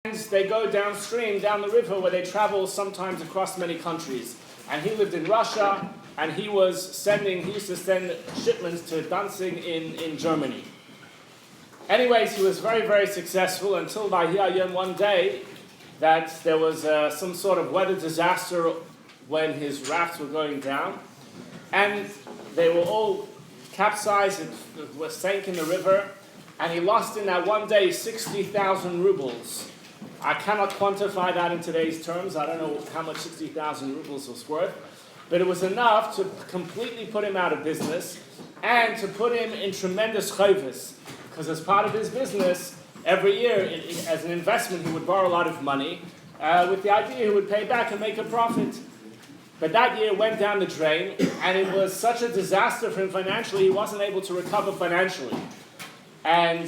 They go downstream, down the river, where they travel sometimes across many countries. And he lived in Russia, and he used to send shipments to Danzig in Germany. Anyways, he was very, very successful until one day that there was some sort of weather disaster when his rafts were going down. And they were all capsized and were sank in the river. And he lost in that one day 60,000 rubles. I cannot quantify that in today's terms. I don't know how much 60,000 rubles was worth. But it was enough to completely put him out of business and to put him in tremendous chayvus. Because as part of his business, every year, as an investment, he would borrow a lot of money with the idea he would pay back and make a profit. But that year went down the drain, and it was such a disaster for him financially, he wasn't able to recover financially. And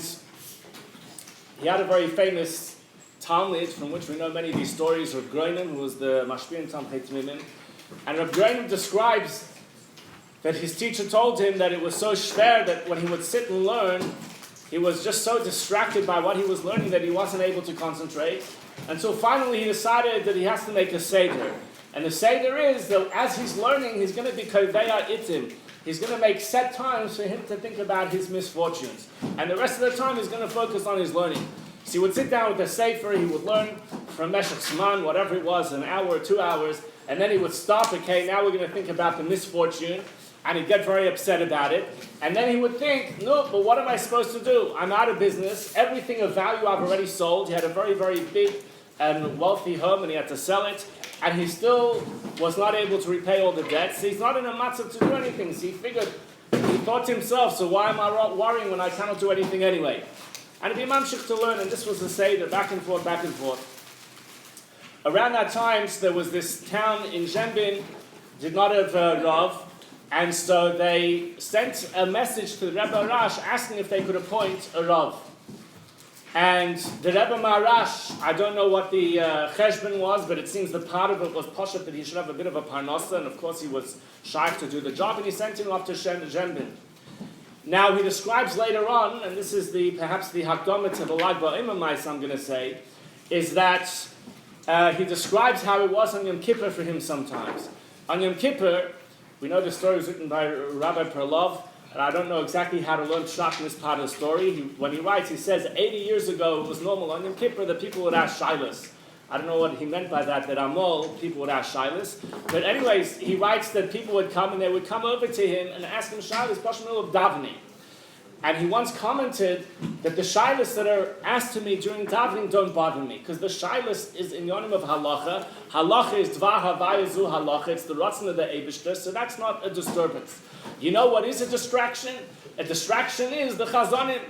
he had a very famous Talmud, from which we know many of these stories, Reb Groenem, who was the Mashpir Talmid Tmimim. And Reb Groenem describes that his teacher told him that it was so schwer that when he would sit and learn, he was just so distracted by what he was learning that he wasn't able to concentrate. Until finally he decided that he has to make a seder. And the seder is that as he's learning, he's going to be koveya itim. He's going to make set times for him to think about his misfortunes. And the rest of the time he's going to focus on his learning. So he would sit down with the sefer, he would learn from Meshach Zman, whatever it was, an hour or 2 hours, and then he would stop, okay, now we're going to think about the misfortune, and he'd get very upset about it. And then he would think, no, but what am I supposed to do? I'm out of business, everything of value I've already sold. He had a very, very big and wealthy home, and he had to sell it, and he still was not able to repay all the debts. He's not in a matzah to do anything, so he thought to himself, so why am I worrying when I cannot do anything anyway? And he'd be mamshich to learn, and this was the seder, back and forth, back and forth. Around that time, there was this town in Zhenbin, did not have Rav, and so they sent a message to the Rebbe Marash asking if they could appoint a Rav. And the Rebbe Marash, I don't know what the cheshbon was, but it seems the part of it was poshet that he should have a bit of a parnasa, and of course he was shy to do the job, and he sent him off to Zhenbin. Now he describes later on, and this is perhaps the hakdama to the Lag BaOmer Ma'aseh, I'm going to say, is that he describes how it was on Yom Kippur for him sometimes. On Yom Kippur, we know the story was written by Rabbi Perlov, and I don't know exactly how to learn pshat in this part of the story. When he writes, he says 80 years ago it was normal on Yom Kippur that people would ask shilas. I don't know what he meant by that Amol, people would ask shilas. But anyways, he writes that people would come and they would come over to him and ask him shilas, pashmil of davening. And he once commented that the shilas that are asked to me during davening don't bother me, because the shilas is in yonim of halacha. Halacha is dvar havaya zu halacha. It's the ratzon of the Eibishter, so that's not a disturbance. You know what is a distraction? A distraction is the chazanim.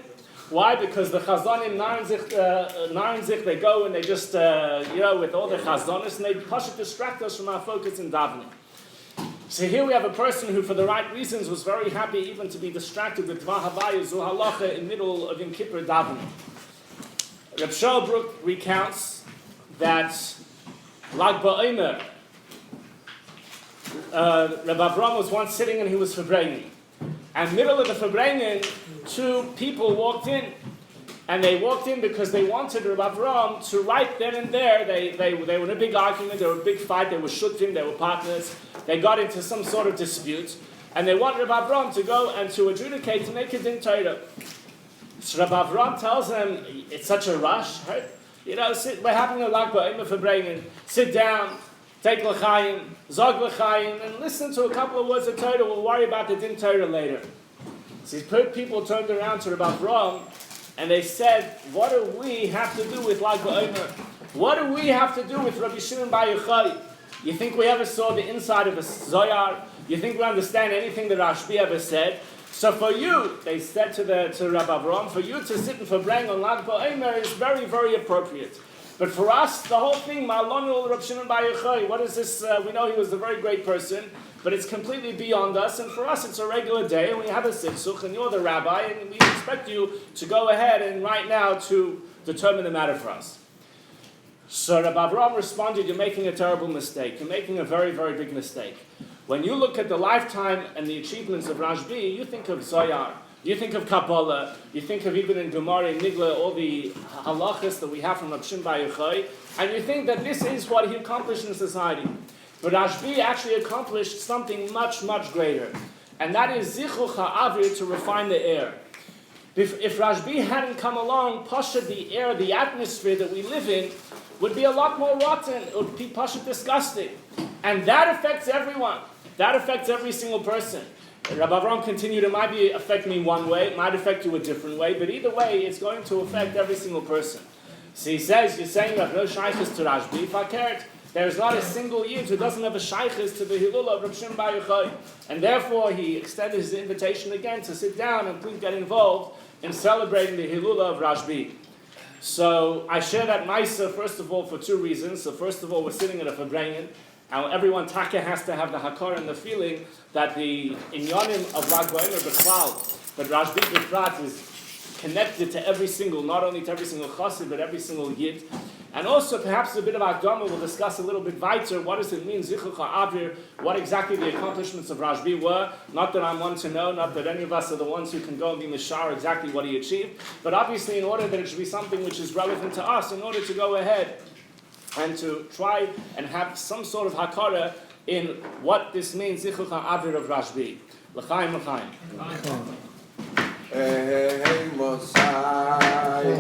Why? Because the chazanim narinzich, they go and they just, with all the chazanis, and they distract us from our focus in davening. So here we have a person who, for the right reasons, was very happy even to be distracted with Dvar Havaya Zu Halacha in middle of Yom Kippur davening. Reb Shelbrook recounts that Lag BaOmer, Reb Avram was once sitting and he was fabrening. And middle of the fabrening, two people walked in. And they walked in because they wanted Reb Avram to right then and there. They were in a big argument, they were in a big fight, they were shuttim, they were partners. They got into some sort of dispute. And they want Reb Avram to go and to adjudicate, to make a din Torah. So Reb Avram tells them, it's such a rush, right? We're having a Lag BaOmer for bringing. Sit down, take l'chaim, zog l'chaim, and listen to a couple of words of Torah. We'll worry about the din Torah later. So these people turned around to Reb Avram, and they said, what do we have to do with Lag BaOmer? What do we have to do with Rabbi Shimon Bar Yochai? You think we ever saw the inside of a Zoyar? You think we understand anything that Rabbi ever said? So for you, they said to Rabbi Avram, for you to sit and fabrein on Lag BaOmer is very, very appropriate. But for us, the whole thing, Ma'alonu Rabbi Shimon Bar Yochai, what is this? We know he was a very great person, but it's completely beyond us, and for us it's a regular day, and we have a siksuk, and you're the rabbi, and we expect you to go ahead and right now to determine the matter for us. So Rabbi Avram responded, you're making a terrible mistake. You're making a very, very big mistake. When you look at the lifetime and the achievements of Rashbi, you think of Zoyar. You think of Kabbalah, you think of even in Gemara, Nigla, all the halachas that we have from Rabbi Shimon Bar Yochai, and you think that this is what he accomplished in society. But Rashbi actually accomplished something much, much greater. And that is Zichuch HaAvir, to refine the air. If Rashbi hadn't come along, Pasha, the air, the atmosphere that we live in, would be a lot more rotten. It would be Pasha disgusting. And that affects everyone. That affects every single person. Rabbi Avram continued, it might affect me one way, it might affect you a different way, but either way, it's going to affect every single person. So he says, you're saying you have no shaykhs to Rashbi, fakert. There's not a single yid who doesn't have a shaykhs to the Hilul of Rabbi Shimon Bar Yochai. And therefore, he extended his invitation again to sit down and please get involved in celebrating the Hilul of Rashbi. So I share that Maisa, first of all, for two reasons. So first of all, we're sitting at a Fabrenyan, and everyone taka has to have the hakar and the feeling that the inyanim of Lag BaOmer b'chlal, that Rashbi b'prat is connected to every single, not only to every single chassid, but every single yid. And also, perhaps a bit of Akdama, we'll discuss a little bit weiter, what does it mean, Zichuch HaAvir, what exactly the accomplishments of Rashbi were. Not that I'm one to know, not that any of us are the ones who can go and be mishar exactly what he achieved, but obviously in order that it should be something which is relevant to us, in order to go ahead and to try and have some sort of hakara in what this means, Zichuch HaAvir of Rashbi. L'chaim, l'chaim. Hey, Mosai,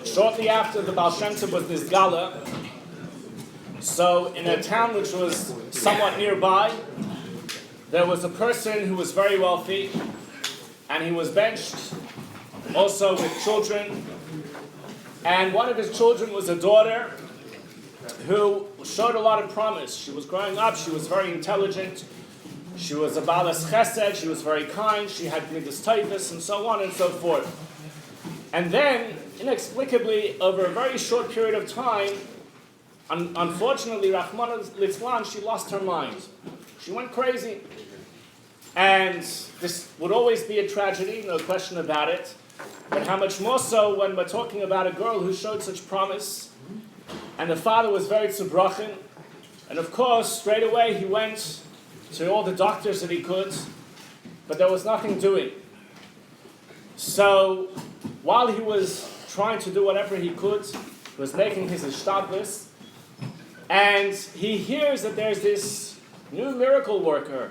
Shortly after the Baal Shem Tov was Nizgala, so in a town which was somewhat nearby, there was a person who was very wealthy, and he was benched also with children, and one of his children was a daughter who showed a lot of promise. She was growing up, she was very intelligent, she was a balas chesed, she was very kind, she had midas tovos, and so on and so forth. And then, inexplicably, over a very short period of time, unfortunately, Rahman Litzlan, she lost her mind. She went crazy. And this would always be a tragedy, no question about it. But how much more so when we're talking about a girl who showed such promise, and the father was very tzubrochen, and of course, straight away he went to all the doctors that he could, but there was nothing doing. So, while he was trying to do whatever he could, he was making his ishtadlus, and he hears that there's this new miracle worker,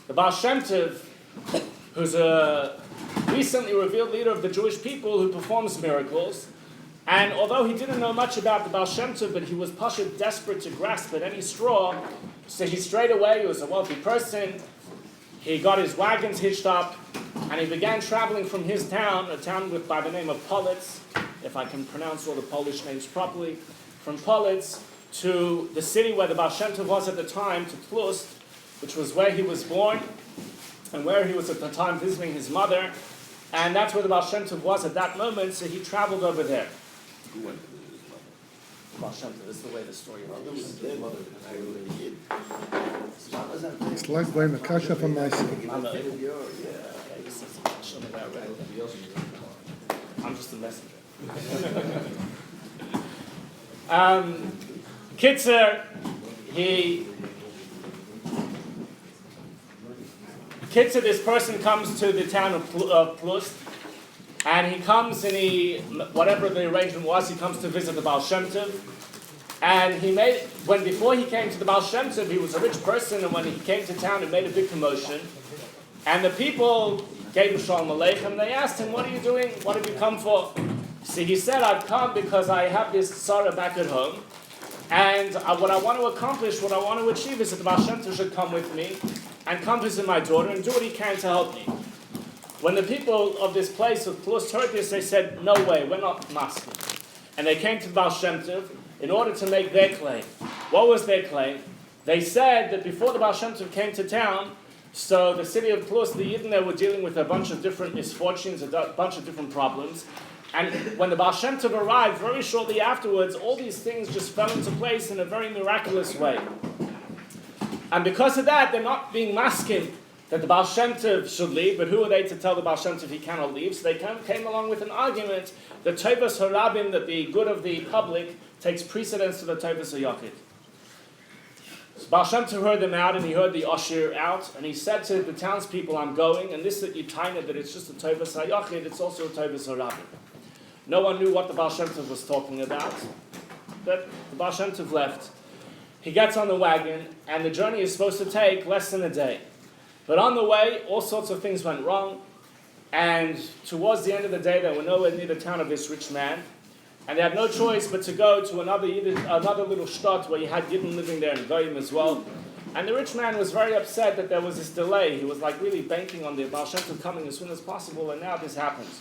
the Baal Shem Tov, who's a recently revealed leader of the Jewish people who performs miracles. And although he didn't know much about the Baal Shem Tov, but he was pasha desperate to grasp at any straw, so he straight away, he was a wealthy person, he got his wagons hitched up, and he began traveling from his town, a town by the name of Politz, if I can pronounce all the Polish names properly, from Politz to the city where the Baal Shem Tov was at the time, to Tlust, which was where he was born, and where he was at the time visiting his mother, and that's where the Baal Shem Tov was at that moment, so he traveled over there. Who went to visit his mother? Baal Shem Tov, this is the way the story goes. It's like buying a kasha from my side. I'm just a messenger. Kitzer, Kitzur, this person comes to the town of Plust, and he comes and whatever the arrangement was, he comes to visit the Baal Shem Tov. And before he came to the Baal Shem Tov, he was a rich person, and when he came to town, it made a big commotion. And the people gave him Shalom Aleichem. They asked him, "What are you doing? What have you come for?" See, he said, "I've come because I have this tzara back at home, and what I want to accomplish, what I want to achieve is that the Baal Shem Tov should come with me and come visit my daughter and do what he can to help me." When the people of this place of Plust heard this, they said, "No way, we're not masking." And they came to the Baal Shem Tov in order to make their claim. What was their claim? They said that before the Baal Shem Tov came to town, so the city of Plust, the Yidden there were dealing with a bunch of different misfortunes, a bunch of different problems. And when the Baal Shem Tov arrived, very shortly afterwards, all these things just fell into place in a very miraculous way. And because of that, they're not being masking that the Baal Shem Tov should leave, but who are they to tell the Baal Shem Tov he cannot leave? So they came along with an argument that Tovas HaRabim, that the good of the public, takes precedence to the Tovas HaYachid. So Baal Shem Tov heard them out, and he heard the Osher out, and he said to the townspeople, "I'm going," and this that you tiny that it's just a Tovas HaYachid, it's also a Tovas HaRabim. No one knew what the Baal Shem Tov was talking about, but the Baal Shem Tov left. He gets on the wagon, and the journey is supposed to take less than a day. But on the way, all sorts of things went wrong, and towards the end of the day, they were nowhere near the town of this rich man, and they had no choice but to go to another little shtot where you had Yidden living there in Goyim as well. And the rich man was very upset that there was this delay. He was like really banking on the Baal Shem Tov coming as soon as possible, and now this happens.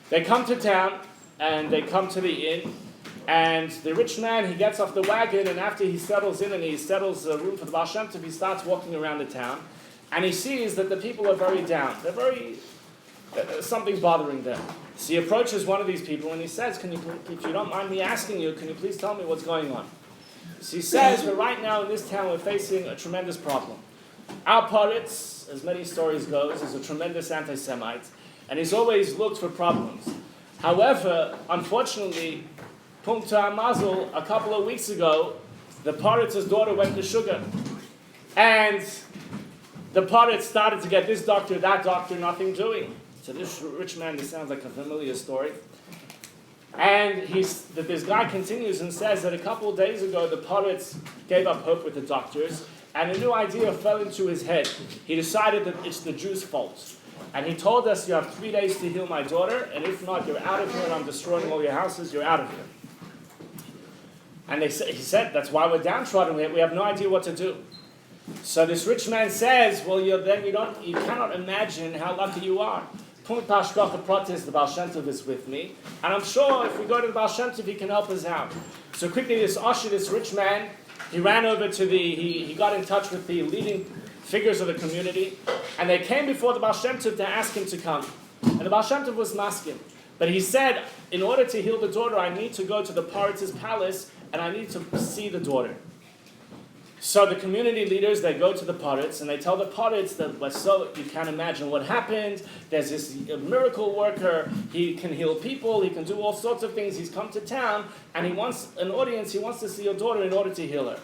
They come to town, and they come to the inn, and the rich man, he gets off the wagon, and after he settles in and he settles a room for the Baal Shem Tov, he starts walking around the town, and he sees that the people are very down. They're something bothering them. So he approaches one of these people, and he says, if you don't mind me asking you, can you please tell me what's going on? So he says, but right now in this town, we're facing a tremendous problem. Our Paritz, as many stories goes, is a tremendous anti-Semite, and he's always looked for problems. However, unfortunately, Punkta Mazel, a couple of weeks ago, the Paritz's daughter went to sugar. And the Paritz started to get this doctor, that doctor, nothing doing. So this rich man, this sounds like a familiar story. And this guy continues and says that a couple of days ago, the Paritz gave up hope with the doctors, and a new idea fell into his head. He decided that it's the Jews' fault. And he told us, you have 3 days to heal my daughter, and if not, you're out of here, and I'm destroying all your houses, you're out of here. And he said, that's why we're downtrodden, we have no idea what to do. So this rich man says, well, you cannot imagine how lucky you are. Punkt Hashgacha Pratis, the Baal Shem Tov is with me, and I'm sure if we go to the Baal Shem Tov, he can help us out. So quickly, this rich man, he ran over to he got in touch with the leading figures of the community, and they came before the Baal Shem Tov to ask him to come. And the Baal Shem Tov was masking. But he said, in order to heal the daughter, I need to go to the Paritz's palace, and I need to see the daughter. So the community leaders, they go to the Paritz, and they tell the Paritz that, you can't imagine what happened. There's this miracle worker. He can heal people. He can do all sorts of things. He's come to town, and he wants an audience. He wants to see your daughter in order to heal her.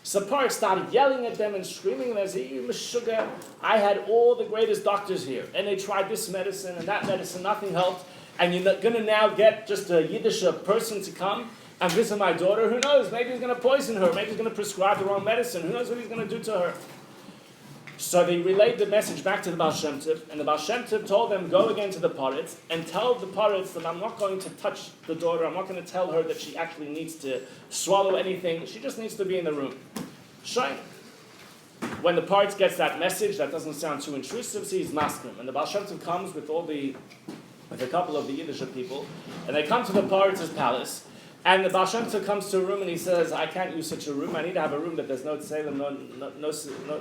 So the Paritz started yelling at them and screaming, and they said, you sugar, I had all the greatest doctors here, and they tried this medicine and that medicine, nothing helped, and you're going to now get just a Yiddish person to come and visit my daughter? Who knows? Maybe he's going to poison her. Maybe he's going to prescribe the wrong medicine. Who knows what he's going to do to her? So they relayed the message back to the Baal Shem Tov, and the Baal Shem Tov told them, go again to the Paritz and tell the Paritz that I'm not going to touch the daughter. I'm not going to tell her that she actually needs to swallow anything. She just needs to be in the room. Shine. When the Paritz gets that message, that doesn't sound too intrusive, so he's masking. And the Baal Shem Tov comes with a couple of the Yiddish people, and they come to the Paritz's palace. And the Baal Shem Tov comes to a room and he says, I can't use such a room. I need to have a room that there's no tzelem,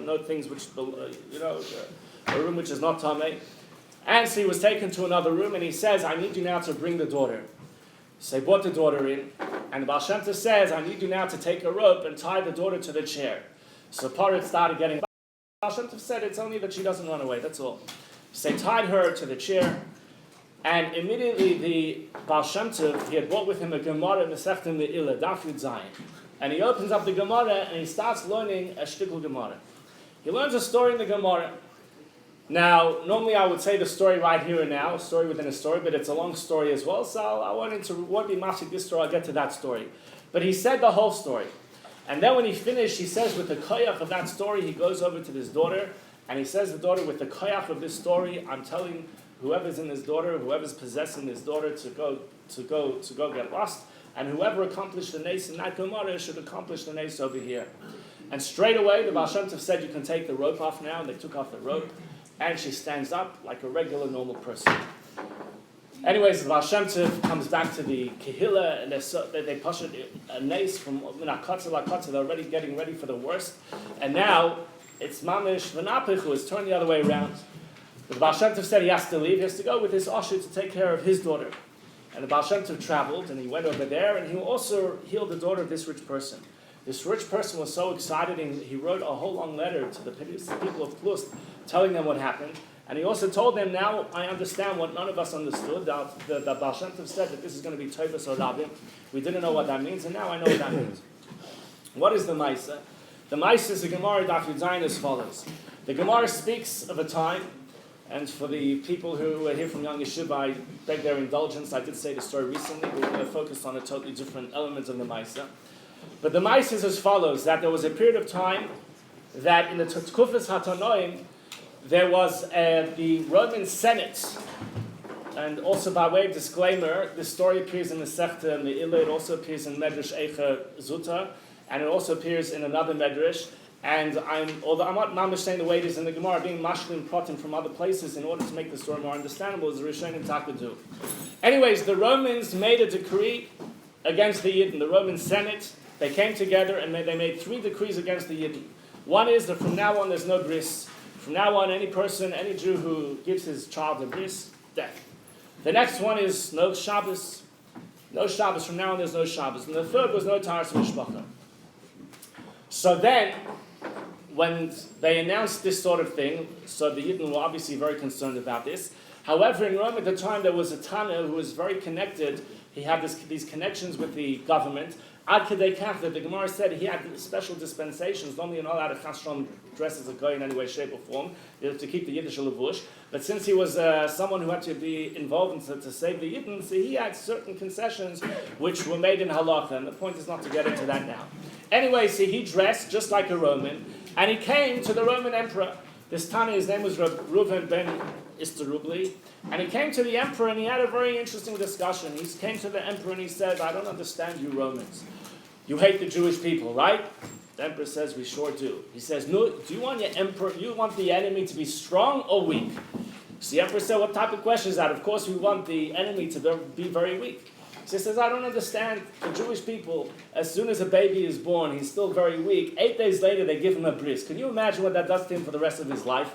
no things which, a room which is not tamei. And so he was taken to another room and he says, I need you now to bring the daughter. So they brought the daughter in, and the Baal Shem Tov says, I need you now to take a rope and tie the daughter to the chair. So Paritz started getting. Baal Shem Tov said, it's only that she doesn't run away, that's all. So they tied her to the chair. And immediately the Baal Shem Tov, he had brought with him a Gemara Masechta Me'ila, Daf Yud Zayin. and he opens up the Gemara and he starts learning a shtickle Gemara. He learns a story in the Gemara. Now, normally I would say the story right here and now, a story within a story, but it's a long story as well, so I won't be matching this story, I'll get to that story. But he said the whole story. And then when he finished, he says with the koyach of that story, he goes over to his daughter, and he says to the daughter, with the koyach of this story, I'm telling whoever's in his daughter, whoever's possessing his daughter to go get lost, and whoever accomplished the nace in that Gemara should accomplish the nace over here. And straight away, the Baal Shem Tov said, you can take the rope off now, and they took off the rope. And she stands up like a regular, normal person. Anyways, the Baal Shem Tov comes back to the Kehillah, and they push a nace from Minakotza Lakotza. They're already getting ready for the worst. And now, it's Mamish V'napich who is turned the other way around. But the Baal Shem Tov said he has to leave. He has to go with his Osher to take care of his daughter. And the Baal Shem Tov traveled, and he went over there, and he also healed the daughter of this rich person. This rich person was so excited, and he wrote a whole long letter to the people of Plus, telling them what happened. And he also told them, now I understand what none of us understood. The Baal Shem Tov said that this is going to be Tovas or Rabbi. We didn't know what that means, and now I know what that means. What is the Maisa? The Maisa is the Gemara Daf Yud Zayin as follows. The Gemara speaks of a time, and for the people who are here from Young Yeshiva, I beg their indulgence. I did say the story recently, but we're going to focus on a totally different element of the Maisa. But the Maisa is as follows, that there was a period of time that in the Tkufas HaTanoim, there was the Roman Senate, and also by way of disclaimer, this story appears in the Sechta and the Illa, it also appears in Medrash Eicha Zuta, and it also appears in another Medrash, and although I'm not mamish saying the way it is in the Gemara, being mashlim protim from other places in order to make the story more understandable, as the Rishonim Taka do. Anyways, the Romans made a decree against the Yidden, the Roman Senate. They came together and they made 3 decrees against the Yidden. One is that from now on there's no bris. From now on, any person, any Jew who gives his child a bris, death. The next one is no Shabbos. No Shabbos. From now on there's no Shabbos. And the third was no Taharas Mishpacha. So then, when they announced this sort of thing, so the Yidden were obviously very concerned about this. However, in Rome at the time, there was a Tana who was very connected. He had these connections with the government. Ad Kedei Kach, that the Gemara said he had special dispensations. Normally, you're not allowed to chashron dress as a guy in any way, shape, or form. You have to keep the Yiddish levush. But since he was someone who had to be involved to save the Yidden, so he had certain concessions which were made in halacha. And the point is not to get into that now. Anyway, so he dressed just like a Roman, and he came to the Roman emperor. This Tani, his name was Reuven ben Isterubli, and he came to the emperor and he had a very interesting discussion. He came to the emperor and he said, I don't understand you Romans. You hate the Jewish people, right? The emperor says, we sure do. He says, no, do you want the enemy to be strong or weak? So the emperor said, what type of question is that? Of course we want the enemy to be very weak. So he says, I don't understand the Jewish people, as soon as a baby is born, he's still very weak. 8 days later, they give him a bris. Can you imagine what that does to him for the rest of his life?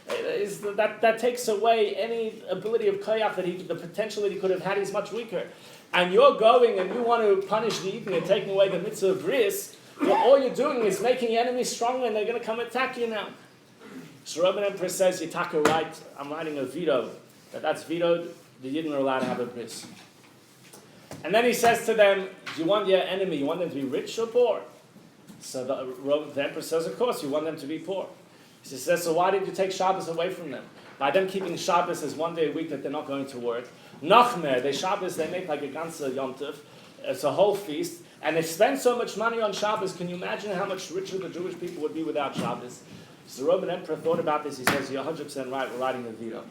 That takes away any ability of koyach the potential that he could have had. He's much weaker. And you're going and you want to punish the Yidden and taking away the mitzvah of bris, well, all you're doing is making the enemy stronger and they're going to come attack you now. So Roman Emperor says, Yitaka, right, I'm writing a veto. That's vetoed, the Yidden are allowed to have a bris. And then he says to them, do you want your enemy, you want them to be rich or poor? So the emperor says, of course, you want them to be poor. He says, so why did you take Shabbos away from them? By them keeping Shabbos as 1 day a week that they're not going to work. Nachmer, they make like a ganze Yom Tov. It's a whole feast. And they spend so much money on Shabbos. Can you imagine how much richer the Jewish people would be without Shabbos? So the Roman emperor thought about this. He says, you're 100% right, we're writing a veto.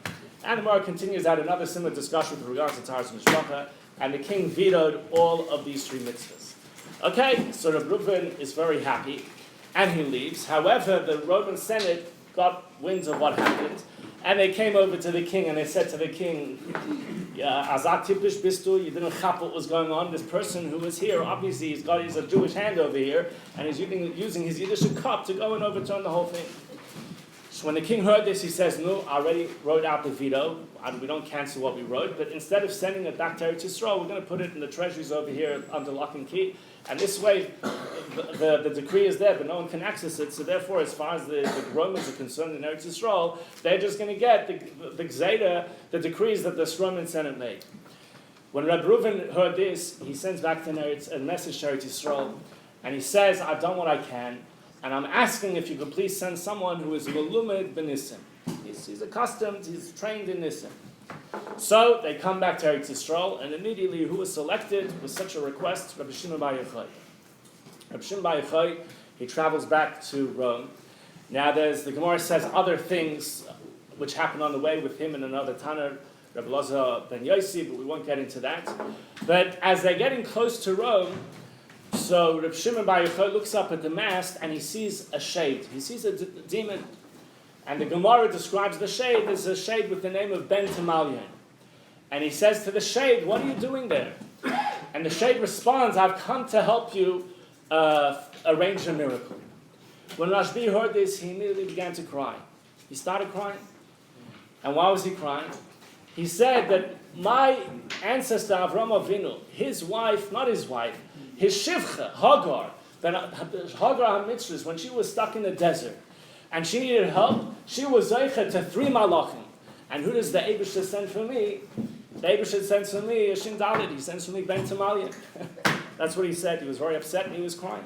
And the Gemara continues out another similar discussion with regards to Taharas Mishpacha. And the king vetoed all of these 3 mitzvahs. Okay, so Rabbi Reuven is very happy, and he leaves. However, the Roman Senate got wind of what happened, and they came over to the king, and they said to the king, Azat typisch bist du, you didn't chap what was going on. This person who was here, obviously he's a Jewish hand over here, and he's using his Yiddish cup to go and overturn the whole thing. So when the king heard this, he says, no, I already wrote out the veto. We don't cancel what we wrote, but instead of sending it back to Eretz Yisrael, we're going to put it in the treasuries over here under lock and key. And this way, the decree is there, but no one can access it. So therefore, as far as the Romans are concerned in Eretz Yisrael, they're just going to get the Gzeda, the decrees that the Roman Senate made. When Rabbi Reuven heard this, he sends back to a message to Eretz Yisrael, And he says, I've done what I can, and I'm asking if you could please send someone who is melumed b'nisim. He's accustomed, he's trained in nisim. So they come back to Eretz Yisrael, and immediately who was selected with such a request? Rabbi Shimon bar Yochai. Rabbi Shimon bar Yochai, he travels back to Rome. Now the Gemara says other things which happened on the way with him and another Tanner, Rabbi Loza ben Yossi, but we won't get into that. But as they're getting close to Rome, so Rabbi Shimon bar Yochai looks up at the mast and he sees a shade. He sees a demon. And the Gemara describes the shade as a shade with the name of Ben Tamalian. And he says to the shade, what are you doing there? And the shade responds, I've come to help you arrange a miracle. When Rashbi heard this, he immediately began to cry. He started crying. And why was he crying? He said that my ancestor Avram Avinu, his wife, not his wife, his shivcha, Hagar, Hagar HaMitzvah, when she was stuck in the desert, and she needed help, she was zeicha to 3 malachim. And who does the Eibusha send for me? The Eibusha sends for me a Shin Dalet. He sends for me Ben Tamalian. That's what he said. He was very upset and he was crying.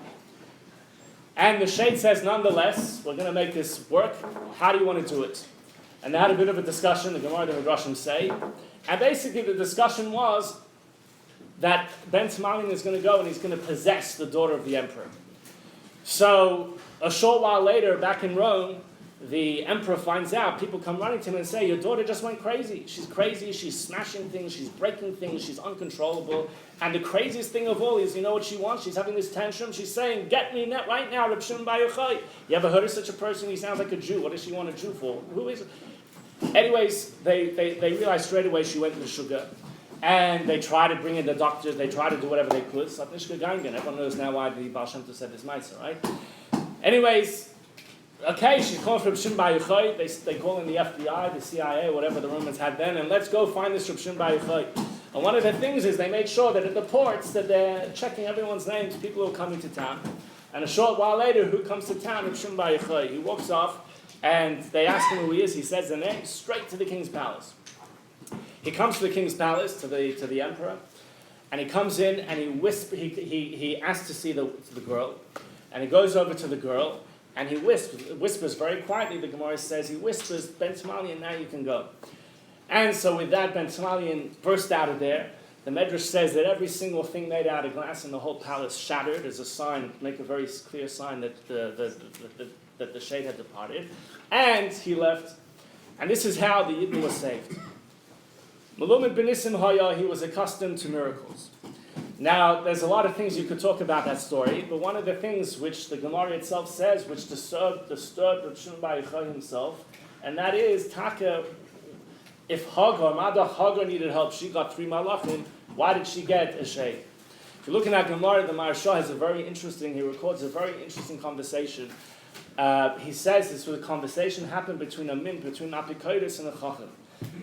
And the Shade says, nonetheless, we're going to make this work. How do you want to do it? And they had a bit of a discussion, the Gemara and the Midrashim say. And basically the discussion was that Ben Tamalian is going to go and he's going to possess the daughter of the emperor. So a short while later, back in Rome, the emperor finds out, people come running to him and say, your daughter just went crazy. She's crazy, she's smashing things, she's breaking things, she's uncontrollable. And the craziest thing of all is, you know what she wants? She's having this tantrum. She's saying, get me net right now, Reb Shimon bar Yochai. You ever heard of such a person? He sounds like a Jew. What does she want a Jew for? Who is it? Anyways, they realized straight away she went to the sugar. And they tried to bring in the doctors, they tried to do whatever they could. Everyone knows now why the Baal Shem Tov said this mitzvah, right? Anyways, okay, she's calling for Reb Shimon bar Yochai. They call in the FBI, the CIA, whatever the Romans had then, and let's go find this Reb Shimon bar Yochai. And one of the things is they made sure that at the ports that they're checking everyone's names, people who are coming to town. And a short while later, who comes to town? Reb Shimon bar Yochai. He walks off, and they ask him who he is. He says the name, straight to the king's palace. He comes to the king's palace, to the emperor, and he comes in and he asks to see the girl, and he goes over to the girl, and he whispers very quietly, the Gemara says, he whispers, Ben Tamalian, now you can go. And so with that, Ben Tamalian burst out of there. The Medrash says that every single thing made out of glass in the whole palace shattered as a sign, make a very clear sign that the shade had departed. And he left. And this is how the Yidden was saved. Melumed b'nisim haya, he was accustomed to miracles. Now, there's a lot of things you could talk about that story, but one of the things which the Gemara itself says, which disturbed Reb Shimon bar Yochai himself, and that is, Taka, if Hagar needed help, she got 3 malachim, why did she get a shade? If you look in that Gemara, the Maharsha has he records a very interesting conversation. He says this was a conversation happened between Apikodos and a Chacham.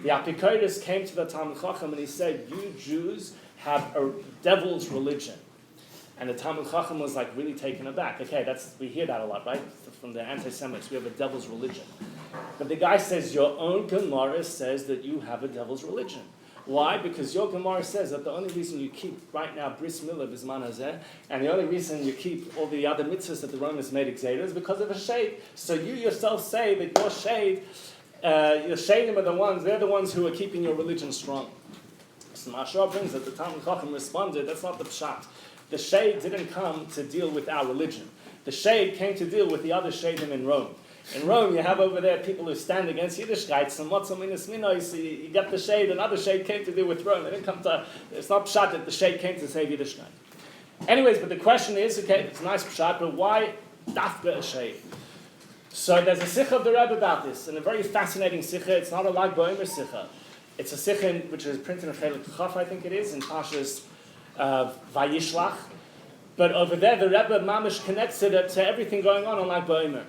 The Apikodos came to the Talmid Chacham and he said, you Jews have a devil's religion. And the Talmid Chacham was like really taken aback. Okay, we hear that a lot, right? From the anti-Semites, we have a devil's religion. But the guy says, your own Gemara says that you have a devil's religion. Why? Because your Gemara says that the only reason you keep right now Bris Milah Bizman Hazeh, and the only reason you keep all the other mitzvahs that the Romans made exeter is because of a shade. So you yourself say that your shadim are they're the ones who are keeping your religion strong. So Mashar brings that the Talmid Chacham responded, that's not the pshat. The shade didn't come to deal with our religion. The shade came to deal with the other shadim in Rome. In Rome, you have over there people who stand against Yiddishkeit. So you get the shade, another shade came to deal with Rome. They didn't come to, it's not pshat that the shade came to save Yiddishkeit. Anyways, but the question is, okay, it's a nice pshat, but why dafka a shade? So there's a sikha of the Rebbe about this, and a very fascinating sikha. It's not a Lag B'Omer sikha. It's a sikha which is printed in Chelik Chaf, I think it is, in Pashas Vayishlach. But over there, the Rebbe mamish connects it to everything going on Lag B'Omer.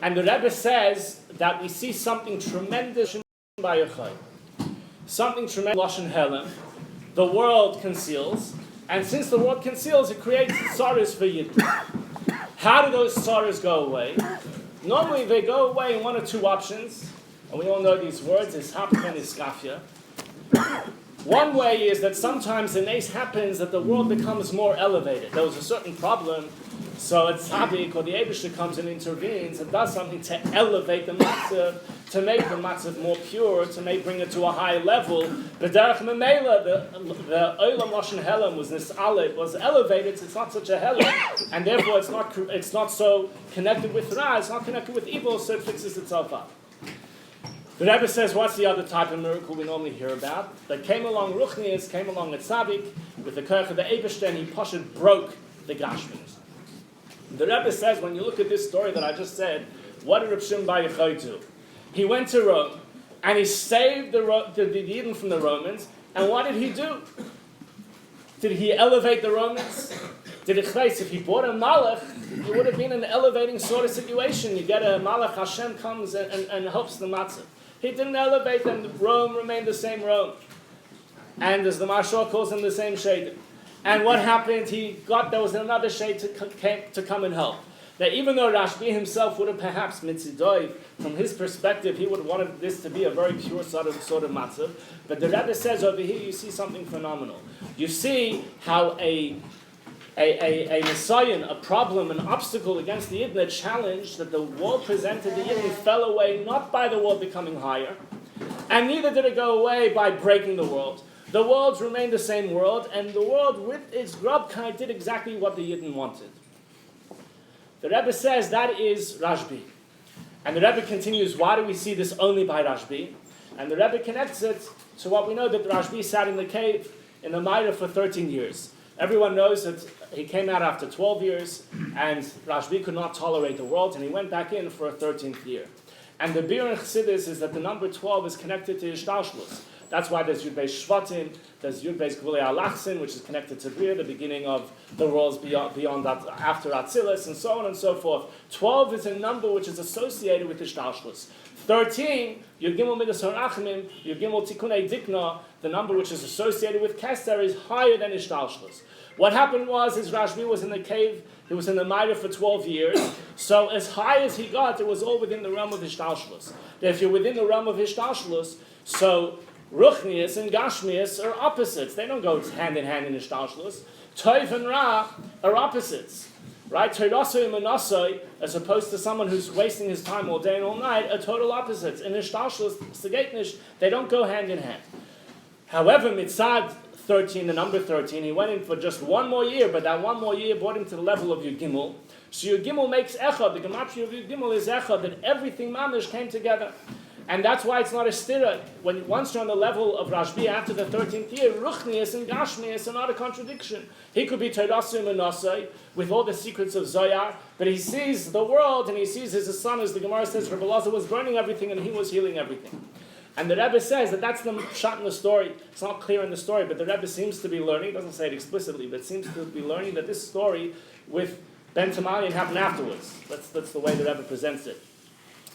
And the Rebbe says that we see something tremendous in bar Yochai. Something tremendous, Lashon Helem. The world conceals, and since the world conceals, it creates tzaras for Yidden. How do those tzaras go away? Normally they go away in one or two options, and we all know these words, is hapcha and iskafia. One way is that sometimes the nace happens that the world becomes more elevated. There was a certain problem, so a tzaddik or the Eibishter comes and intervenes and does something to elevate the matzav, to make the matzav more pure, to bring it to a high level. But derech memela, the olam lashon helam was elevated. So it's not such a helam, and therefore it's not so connected with ra. It's not connected with evil, so it fixes itself up. The Rebbe says, what's the other type of miracle we normally hear about? That came along Ruchnias, came along a tzaddik with the koach of the Eibishter, and he pashut broke the gashmis. The Rebbe says, when you look at this story that I just said, what did Reb Shimon bar Yochai do? He went to Rome, and he saved the Yidden from the Romans, and what did he do? Did he elevate the Romans? Did it face? If he bought a malach, it would have been an elevating sort of situation. You get a malach, Hashem comes and helps the matzah. He didn't elevate them. Rome remained the same Rome. And as the Marshal calls him, the same shade. And what happened? There was another shade to come and help. That even though Rabbi himself would have perhaps mitzidoi, from his perspective, he would have wanted this to be a very pure sort of matzah. But the Rebbe says over here, you see something phenomenal. You see how a Nisayan, a problem, an obstacle against the Yidden, a challenge that the world presented the Yidden fell away not by the world becoming higher, and neither did it go away by breaking the world. The worlds remained the same world, and the world with its grubkai did exactly what the Yidden wanted. The Rebbe says that is Rashbi. And the Rebbe continues, why do we see this only by Rashbi? And the Rebbe connects it to what we know, that Rashbi sat in the cave in the Maida for 13 years. Everyone knows that he came out after 12 years, and Rashbi could not tolerate the world, and he went back in for a 13th year. And the Bir in Chassidus is that the number 12 is connected to Ishtalshlus. That's why there's Yud Beis Shvatim, there's Yud Beis Gvulei Alachsin, which is connected to Bria, the beginning of the worlds beyond that, after Atzilus, and so on and so forth. 12 is a number which is associated with Ishtalshlus. 13, Yud Gimel Midas Harachimim, Yud Gimel Tikunei Dikna, the number which is associated with Keser, is higher than Ishtalshlus. What happened was, Rashbi was in the cave, he was in the Maida for 12 years, so as high as he got, it was all within the realm of Ishtalshlus. That if you're within the realm of Ishtalshlus, so Ruchnias and Gashmias are opposites. They don't go hand in hand in Ishtalshlus. Toiv and Ra are opposites. Right? Toidasoi and Manasoi, as opposed to someone who's wasting his time all day and all night, are total opposites. In Ishtalshlus, Segetnish, they don't go hand in hand. However, Mitzad 13, the number 13, he went in for just one more year, but that one more year brought him to the level of Yud Gimel. So Yud Gimel makes Echad, the Gematria of Yud Gimel is Echad, that everything mamish came together. And that's why it's not a stira. Once you're on the level of Rashbi after the 13th year, Ruchnias and Gashmias are not a contradiction. He could be Teidasim and Nasai with all the secrets of Zoyar, but he sees the world and he sees his son, as the Gemara says, Rabbi Lazar was burning everything and he was healing everything. And the Rebbe says that that's the shot in the story. It's not clear in the story, but the Rebbe seems to be learning, doesn't say it explicitly, but seems to be learning that this story with Ben Tamalian happened afterwards. That's the way the Rebbe presents it.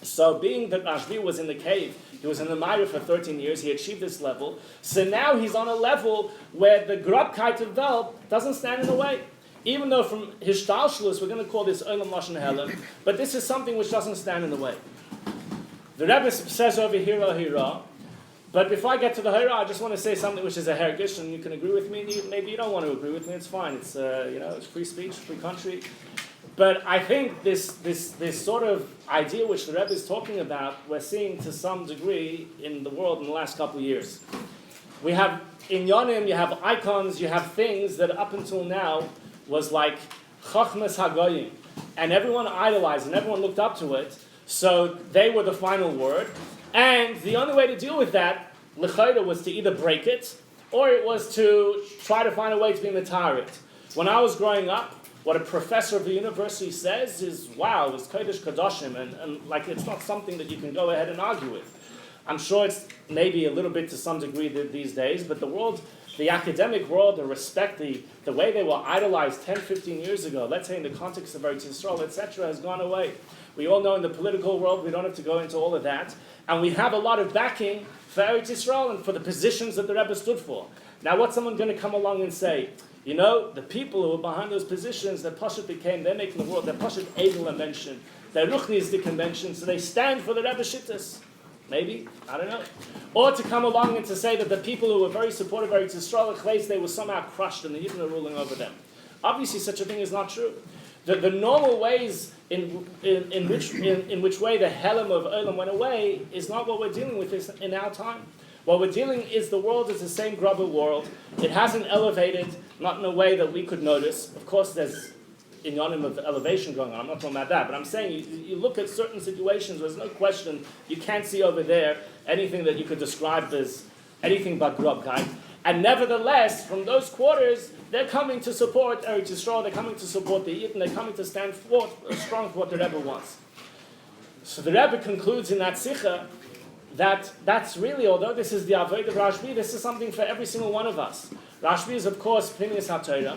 So being that Rashbi was in the cave, he was in the Maida for 13 years, he achieved this level, so now he's on a level where the Grubkeit of Vel doesn't stand in the way. Even though from Hishtalshlus, we're going to call this Olam Lashon Helam, but this is something which doesn't stand in the way. The Rebbe says over here, Hira, but before I get to the Hira, I just want to say something which is a hergish, and you can agree with me, maybe you don't want to agree with me, it's fine, it's it's free speech, free country. But I think this sort of idea which the Rebbe is talking about, we're seeing to some degree in the world in the last couple of years. We have in Yonim, you have icons, you have things that up until now was like Chachmas Hagoyim, and everyone idolized and everyone looked up to it, so they were the final word. And the only way to deal with that, L'chayda, was to either break it, or it was to try to find a way to be matarit. When I was growing up, what a professor of the university says is, wow, it's Kodesh Kadoshim, and like it's not something that you can go ahead and argue with. I'm sure it's maybe a little bit to some degree these days, but the world, the academic world, the respect, the way they were idolized 10, 15 years ago, let's say in the context of Eretz Yisrael, etc., has gone away. We all know in the political world, we don't have to go into all of that, and we have a lot of backing for Eretz Yisrael and for the positions that the Rebbe stood for. Now what's someone going to come along and say? You know, the people who were behind those positions, that Pashut became, they're making the world, they're Pashut Edel mention, they're Ruchni's the convention, so they stand for the Rebbe Shittas. Maybe, I don't know. Or to come along and to say that the people who were very supportive of Eretz Yisrael, they were somehow crushed and the Yidden are ruling over them. Obviously, such a thing is not true. The normal ways in which way the Helam of Olam went away is not what we're dealing with in our time. What we're dealing is the world is the same grubber world. It hasn't elevated, not in a way that we could notice. Of course, there's inyanim of elevation going on. I'm not talking about that. But I'm saying you look at certain situations where there's no question you can't see over there anything that you could describe as anything but grub kind. And nevertheless, from those quarters, they're coming to support Eretz Yisrael, they're coming to support the Yidden, they're coming to stand strong for what the Rebbe wants. So the Rebbe concludes in that Sikha that that's really, although this is the Avodah of Rashbi, this is something for every single one of us. Rashbi is, of course, Pnimius HaTorah.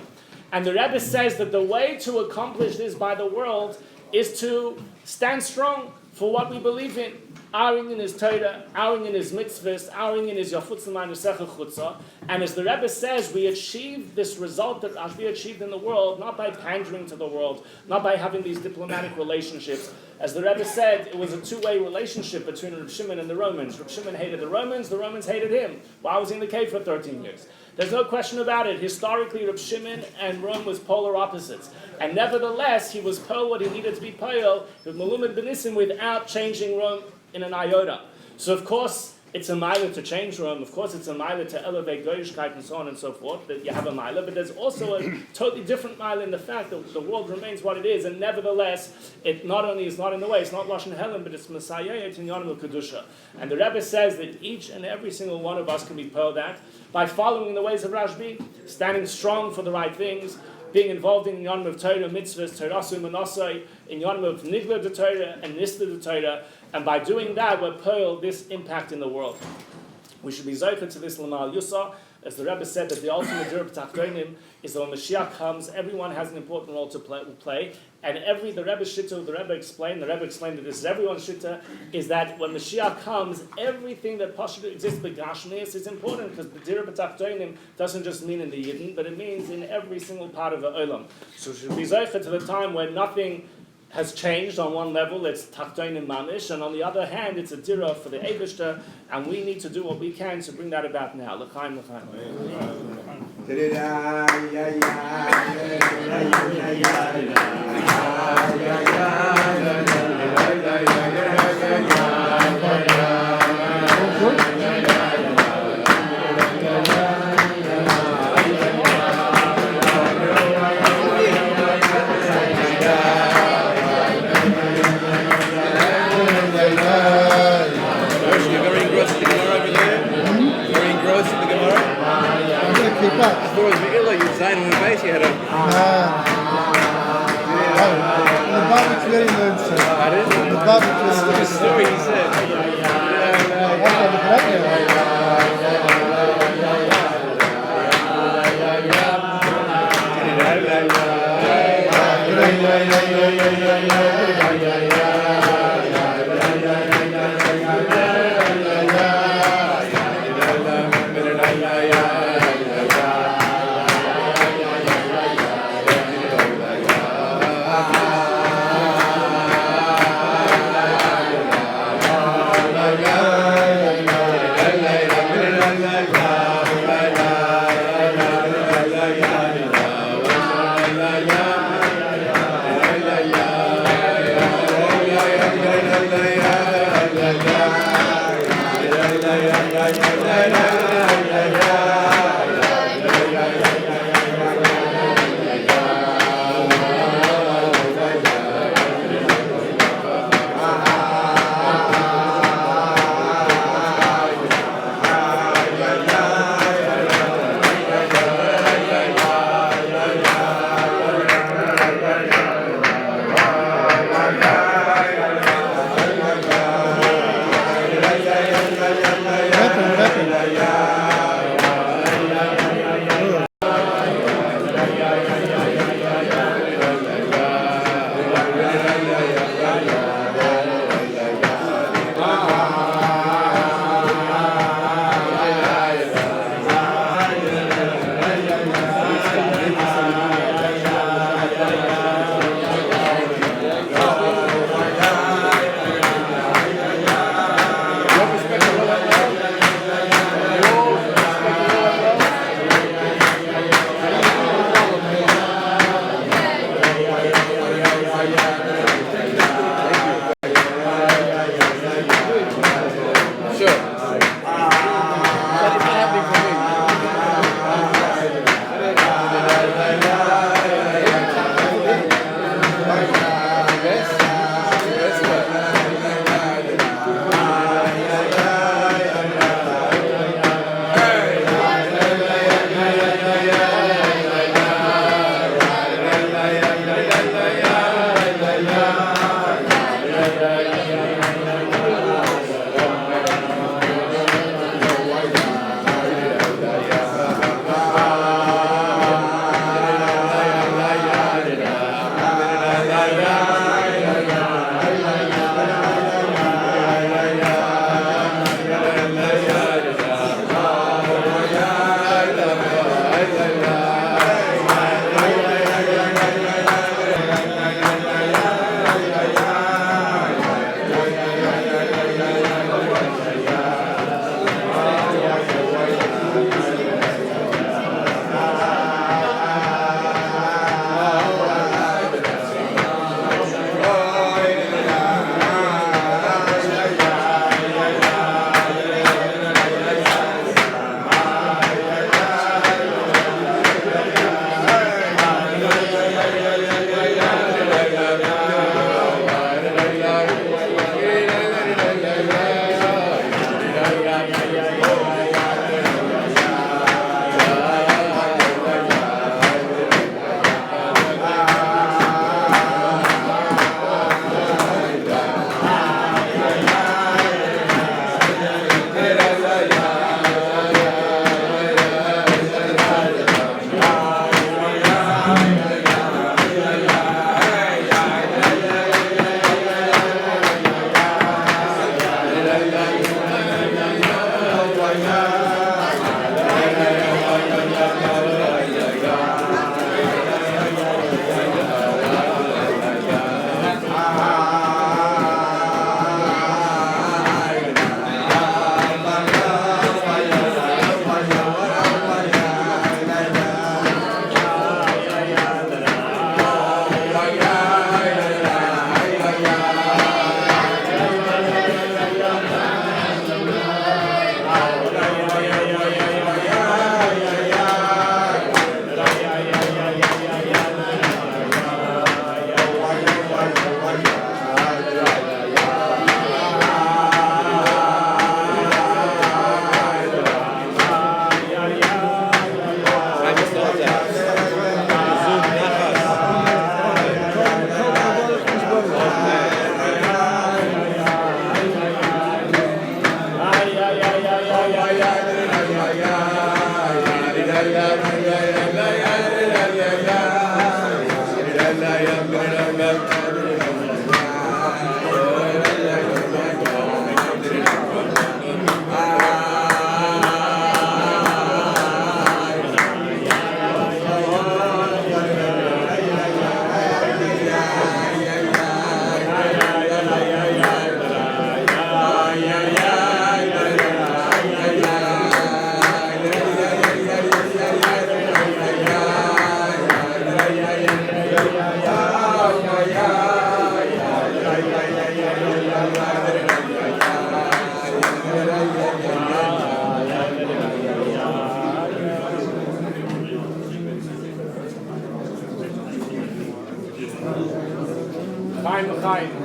And the Rebbe says that the way to accomplish this by the world is to stand strong for what we believe in. Owing in his Torah, owing in his mitzvahs, owing in his Yafutz L'man Yisechel Chutzah. And as the Rebbe says, we achieve this result that Rashbi achieved in the world, not by pandering to the world, not by having these diplomatic relationships. As the Rebbe said, it was a two-way relationship between Reb Shimon and the Romans. Reb Shimon hated the Romans hated him. Why was he in the cave for 13 years? There's no question about it. Historically, Reb Shimon and Rome was polar opposites. And nevertheless, he was pole what he needed to be pole, with Malumid Benisim, without changing Rome in an iota. So of course, it's a mila to change Rome. Of course, it's a mila to elevate Goyishkeit and so on and so forth, that you have a mila. But there's also a totally different mila in the fact that the world remains what it is. And nevertheless, it not only is not in the way, it's not Lashon Helen, but it's Messiah, it's in Yonim Kedusha. And the Rebbe says that each and every single one of us can be pearled at by following the ways of Rashbi, standing strong for the right things, being involved in Yonim of Torah, mitzvahs, Torasu, Manasai, in Yonim of Nigla de Torah and Nista de Torah. And by doing that, we're pearl this impact in the world. We should be zocher to this Lamal Yusa, as the Rebbe said that the ultimate Dirab Tachtonim is that when Mashiach comes, everyone has an important role to play. And the Rebbe Shitta, the Rebbe explained that this is everyone's Shitta, is that when Mashiach comes, everything that possibly exists with Gashmias is important, because the Dirab Tachtonim doesn't just mean in the Yidden, but it means in every single part of the Olam. So we should be zocher to the time where nothing has changed on one level, it's Tachtonim Mamish, and on the other hand, it's a Dira for the Eibishter, and we need to do what we can to bring that about now. L'chaim, l'chaim. Story he said.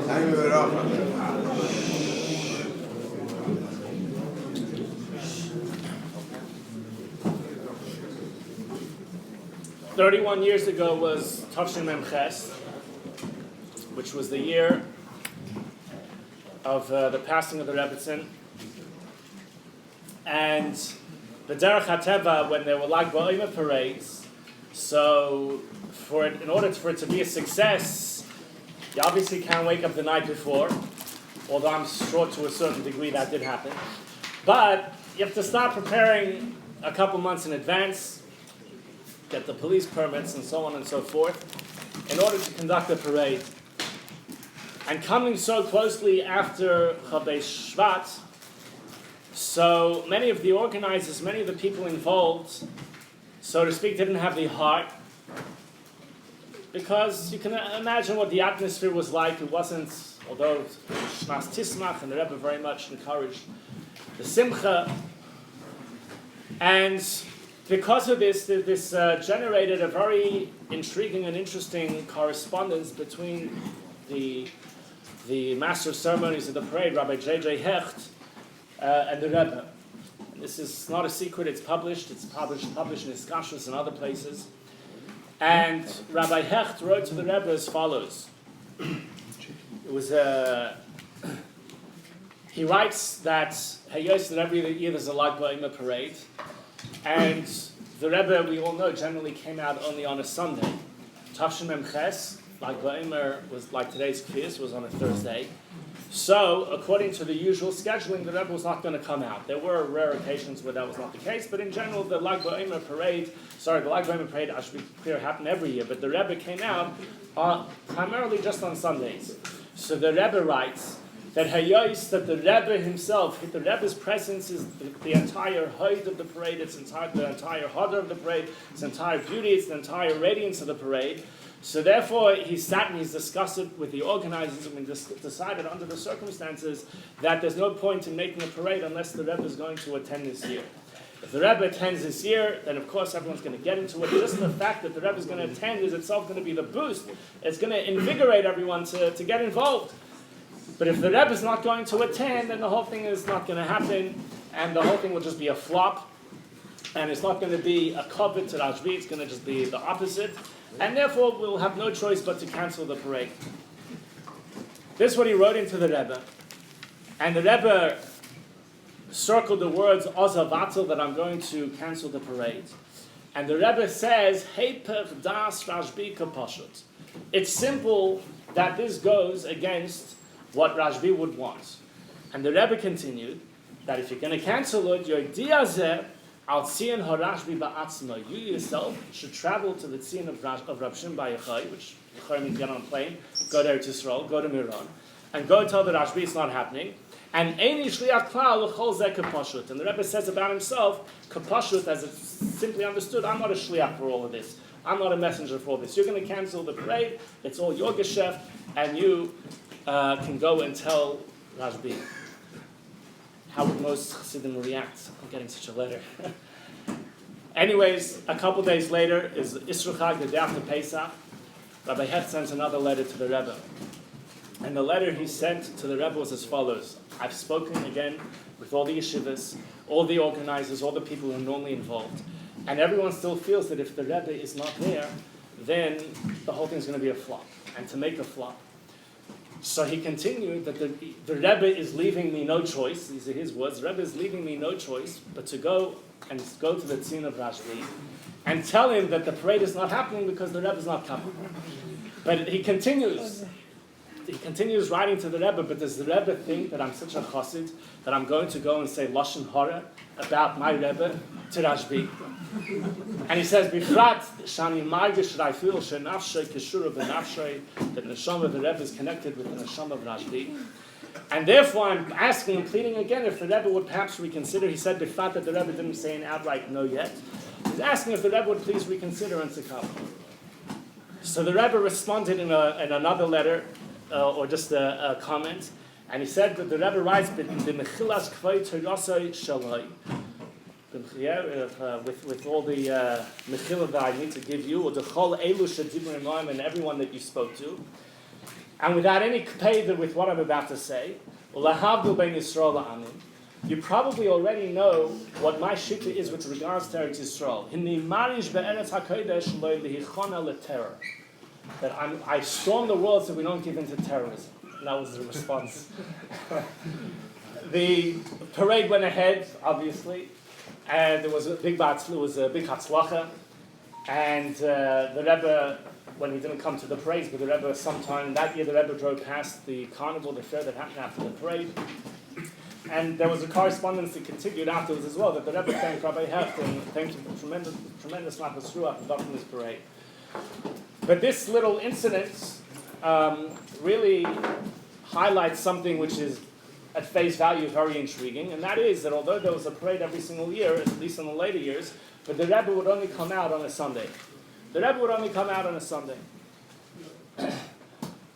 Time of it off. 31 years ago was Tavshin Mem Ches, which was the year of the passing of the Rebbetzin. And the Derech HaTeva, when there were Lag BaOmer parades, so in order for it to be a success, you obviously can't wake up the night before, although I'm sure to a certain degree that did happen. But you have to start preparing a couple months in advance, get the police permits and so on and so forth, in order to conduct the parade. And coming so closely after Chavei Shvat, so many of the organizers, many of the people involved, so to speak, didn't have the heart, because you can imagine what the atmosphere was like. It wasn't, although Shmas Tismach and the Rebbe very much encouraged the Simcha, and because of this generated a very intriguing and interesting correspondence between the master of ceremonies of the parade, Rabbi J.J. Hecht, and the Rebbe. And this is not a secret, it's published in Iskashus and other places. And Rabbi Hecht wrote to the Rebbe as follows. It was he writes that every year there's a Lag BaOmer parade, and the Rebbe, we all know, generally came out only on a Sunday. Tavshin Mem Ches, Lag BaOmer was like today's Kfis, was on a Thursday. So, according to the usual scheduling, the Rebbe was not going to come out. There were rare occasions where that was not the case, but in general, the Lag BaOmer parade, I should be clear, happened every year, but the Rebbe came out primarily just on Sundays. So the Rebbe writes that that the Rebbe himself, the Rebbe's presence is the entire height of the parade, the entire hodder of the parade, its entire beauty, it's the entire radiance of the parade. So therefore, he's discussed it with the organizers, and we decided under the circumstances that there's no point in making a parade unless the Rebbe is going to attend this year. If the Rebbe attends this year, then of course everyone's going to get into it. Just the fact that the Rebbe is going to attend is itself going to be the boost. It's going to invigorate everyone to get involved. But if the Rebbe is not going to attend, then the whole thing is not going to happen, and the whole thing will just be a flop, and it's not going to be a kavod to Rashbi, it's going to just be the opposite, and therefore we'll have no choice but to cancel the parade. This is what he wrote into the Rebbe, and the Rebbe circled the words Ozavatel, that I'm going to cancel the parade. And the Rebbe says, Heipech das Rashbi kapashut. It's simple that this goes against what Rashbi would want. And the Rebbe continued that if you're going to cancel it, your diyazeh al tzion harashbi ba'atzma. You yourself should travel to the tzion of Rav Shimon Bar Yochai, which Yochai means get on a plane, go to Eretz Yisrael, go to Miron, and go tell the Rashbi it's not happening. And eini shliach klal l'chol zeh kapashut. And the Rebbe says about himself, kapashut, as it's simply understood, I'm not a shliach for all of this. I'm not a messenger for all this. You're going to cancel the parade. It's all your geschäft, and you can go and tell Rashbi. How would most Chassidim react on getting such a letter? Anyways, a couple days later is Isru Chag, the day after Pesach. Rabbi Hecht sends another letter to the Rebbe. And the letter he sent to the Rebbe was as follows. I've spoken again with all the yeshivas, all the organizers, all the people who are normally involved. And everyone still feels that if the Rebbe is not there, then the whole thing is going to be a flop. And to make a flop. So he continued that the Rebbe is leaving me no choice. These are his words. The Rebbe is leaving me no choice but to go to the tzin of Rashbi and tell him that the parade is not happening because the Rebbe is not coming. But he continues writing to the Rebbe, but does the Rebbe think that I'm such a chassid that I'm going to go and say Lashon Hara about my Rebbe to Rashbi? And he says, Bifrat shani margish ra'ifil shenafshay keshura b'nafshay, that the neshama of the Rebbe is connected with the neshama of Rashbi. And therefore I'm asking and pleading again if the Rebbe would perhaps reconsider. He said Bifrat that the Rebbe didn't say an outright no yet. He's asking if the Rebbe would please reconsider and to come. So the Rebbe responded in another letter, or just a comment, and he said that the Rebbe writes, "B'mechilas kvay terasay shalai." With all the mechila that I need to give you, or the chol elu shedibur imayim, and everyone that you spoke to, And without any payda with what I'm about to say, lahavdil ben Yisrael la'anim, you probably already know what my shita is with regards to Eretz Yisrael. Hinni marish be'eretz hakodesh lo lihichona leterror. That I storm the world so we don't give in to terrorism. And that was the response. The parade went ahead, obviously, and there was a big hatzlacha, and the Rebbe, when he didn't come to the parade, but the Rebbe sometime that year, the Rebbe drove past the carnival, the fair that happened after the parade, and there was a correspondence that continued afterwards as well, that the Rebbe thanked Rabbi Heft and thanked him for tremendous Mapas Ruach and got from this parade. But this little incident really highlights something which is at face value very intriguing, and that is that although there was a parade every single year, at least in the later years, but the Rebbe would only come out on a Sunday. The Rebbe would only come out on a Sunday.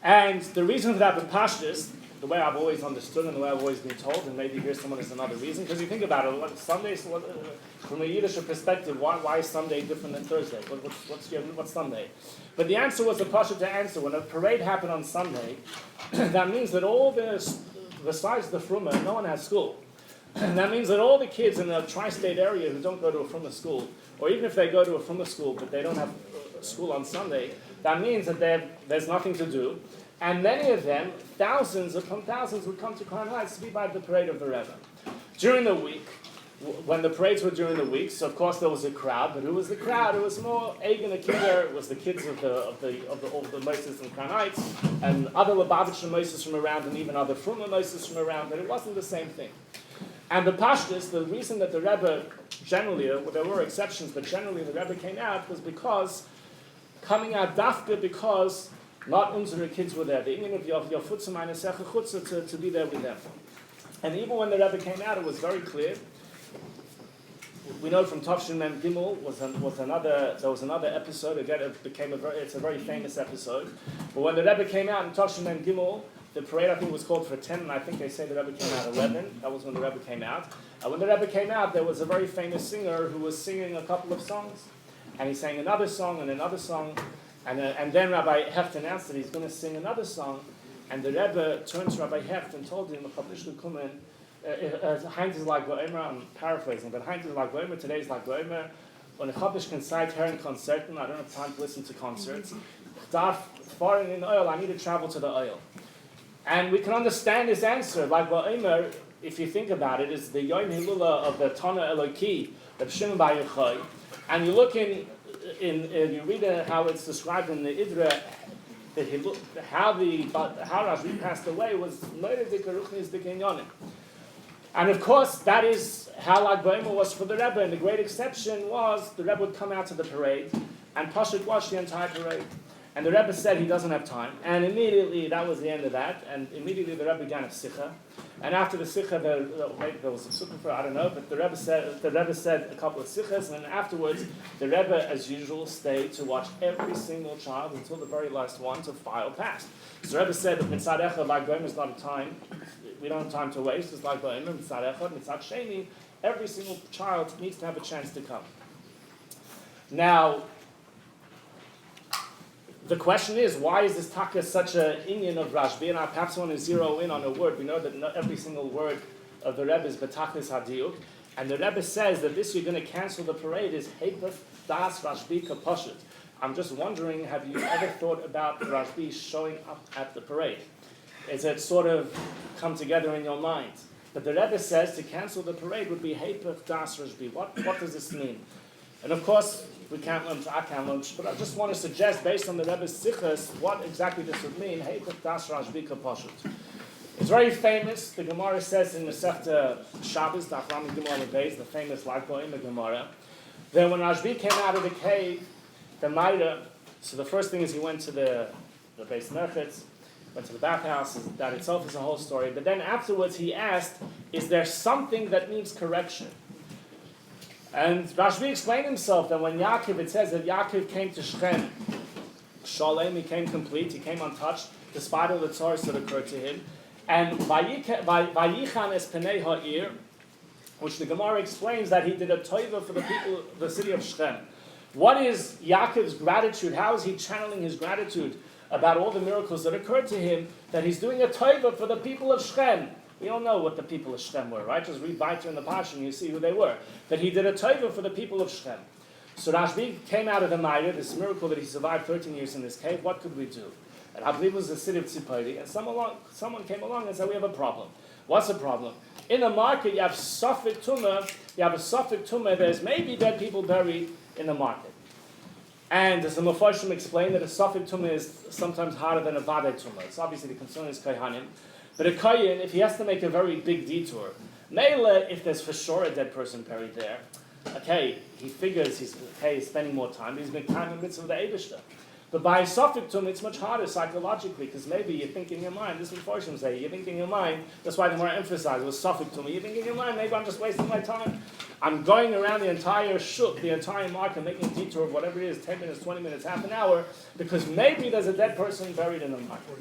And the reason for that, the Pashtus, the way I've always understood and the way I've always been told, and maybe here's someone has another reason, because you think about it, Sundays, from a Yiddish perspective, why is Sunday different than Thursday? What's Sunday? But the answer was the Pasha to answer. When a parade happened on Sunday, that means that besides the Fruma, no one has school. And that means that all the kids in the tri-state area who don't go to a Fruma school, or even if they go to a Fruma school but they don't have school on Sunday, that means that there's nothing to do. And many of them, thousands upon thousands, would come to Crown Heights to be by the parade of the Rebbe. During the week, when the parades were during the week, so of course there was a crowd, but who was the crowd? It was more Egan Akinder, it was the kids of the Moses in Crown Heights, and other Lubavitcher Moses from around, and even other Fruma Moses from around, but it wasn't the same thing. And the Pashtus, the reason that the Rebbe generally, there were exceptions, but generally the Rebbe came out was because, coming out dafka because not unsere kids were there. The Indian of your Futzah meine Seche Chutzah to be there with them. And even when the Rebbe came out, it was very clear. We know from Tavshin Mem Gimel there was another episode. Again, it's a very famous episode. But when the Rebbe came out in Tavshin Mem Gimel, the parade I think was called for 10, and I think they say the Rebbe came out 11. That was when the Rebbe came out. And when the Rebbe came out, there was a very famous singer who was singing a couple of songs, and he sang another song and another song. And then Rabbi Heft announced that he's going to sing another song, and the Rebbe turned to Rabbi Heft and told him, Heinz is like Goemer, I'm paraphrasing, but Heinz is like Goemer, today is like Goemer. When a Chabish can sight her in concerten, I don't have time to listen to concerts. Foreign in oil, I need to travel to the oil. And we can understand his answer, like Goemer, if you think about it, is the Yom Hilula of the Tana Eloki, the Shimon Bar Yochai, and you look you read how it's described in the Idra, that how Rashbi passed away was Noida de Karuchnis de Kenyonim. And of course, that is how Lag B'Omer was for the Rebbe, and the great exception was the Rebbe would come out to the parade and Pashut watch the entire parade. And the Rebbe said he doesn't have time, and immediately that was the end of that, and immediately the Rebbe began a sikha. And after the sikha, maybe there was a sukkah, I don't know, but the Rebbe said a couple of sikhas, and then afterwards, the Rebbe, as usual, stayed to watch every single child until the very last one to file past. So the Rebbe said that Mitzad Echad, like Gomer, is not a time, we don't have time to waste, it's like Gomer, Mitzad Echad, Mitzad Sheni, every single child needs to have a chance to come. Now, the question is, why is this taka such an inyan of Rashbi? And I perhaps want to zero in on a word. We know that not every single word of the Rebbe is b'tachlis hadiyuk. And the Rebbe says that this you're going to cancel the parade is heipach das Rashbi kaposhut. I'm just wondering, have you ever thought about Rashbi showing up at the parade? Is it sort of come together in your mind? But the Rebbe says to cancel the parade would be heipach das Rashbi. What does this mean? And of course, we can't lunch, I can't lunch, but I just want to suggest, based on the Rebbe's sichas, what exactly this would mean. It's very famous. The Gemara says in the Masechta Shabbos, the Aframi Gemara Beis, the famous Lagbo in the Gemara, that when Rashbi came out of the cave, the Maida, so the first thing is he went to the Beis Merchetz, went to the bathhouse. That itself is a whole story. But then afterwards he asked, is there something that needs correction? And Rashbi explained himself that when Yaakov, it says that Yaakov came to Shechem, Shalem, he came complete, he came untouched, despite all the tzars that occurred to him. And Vayichan es Penei Ha'ir, which the Gemara explains that he did a toiva for the people of the city of Shechem. What is Yaakov's gratitude? How is he channeling his gratitude about all the miracles that occurred to him, that he's doing a tova for the people of Shechem. We all know what the people of Shechem were, right? Just read weiter in the Parsha and you see who they were. That he did a tova for the people of Shechem. So Rashbi came out of the Maida, this miracle that he survived 13 years in this cave. What could we do? And I believe it was the city of Tzipori, and someone came along and said, we have a problem. What's the problem? In the market, you have Safek Tumah, there's maybe dead people buried in the market. And as the Mepharshim explained, that a Safek Tumah is sometimes harder than a Vadei Tumah. It's obviously the concern is Kohanim. But a Kohen, if he has to make a very big detour, Mele, if there's for sure a dead person buried there, okay, he figures he's spending more time, he's been time in the midst of the Eibishter. But by Safek Tumah, it's much harder psychologically, because maybe you think in your mind, this is what Mepharshim say, you think in your mind, that's why the more emphasized was Safek Tumah, you think in your mind, maybe I'm just wasting my time. I'm going around the entire shuk, the entire market, making a detour of whatever it is, 10 minutes, 20 minutes, half an hour, because maybe there's a dead person buried in the market.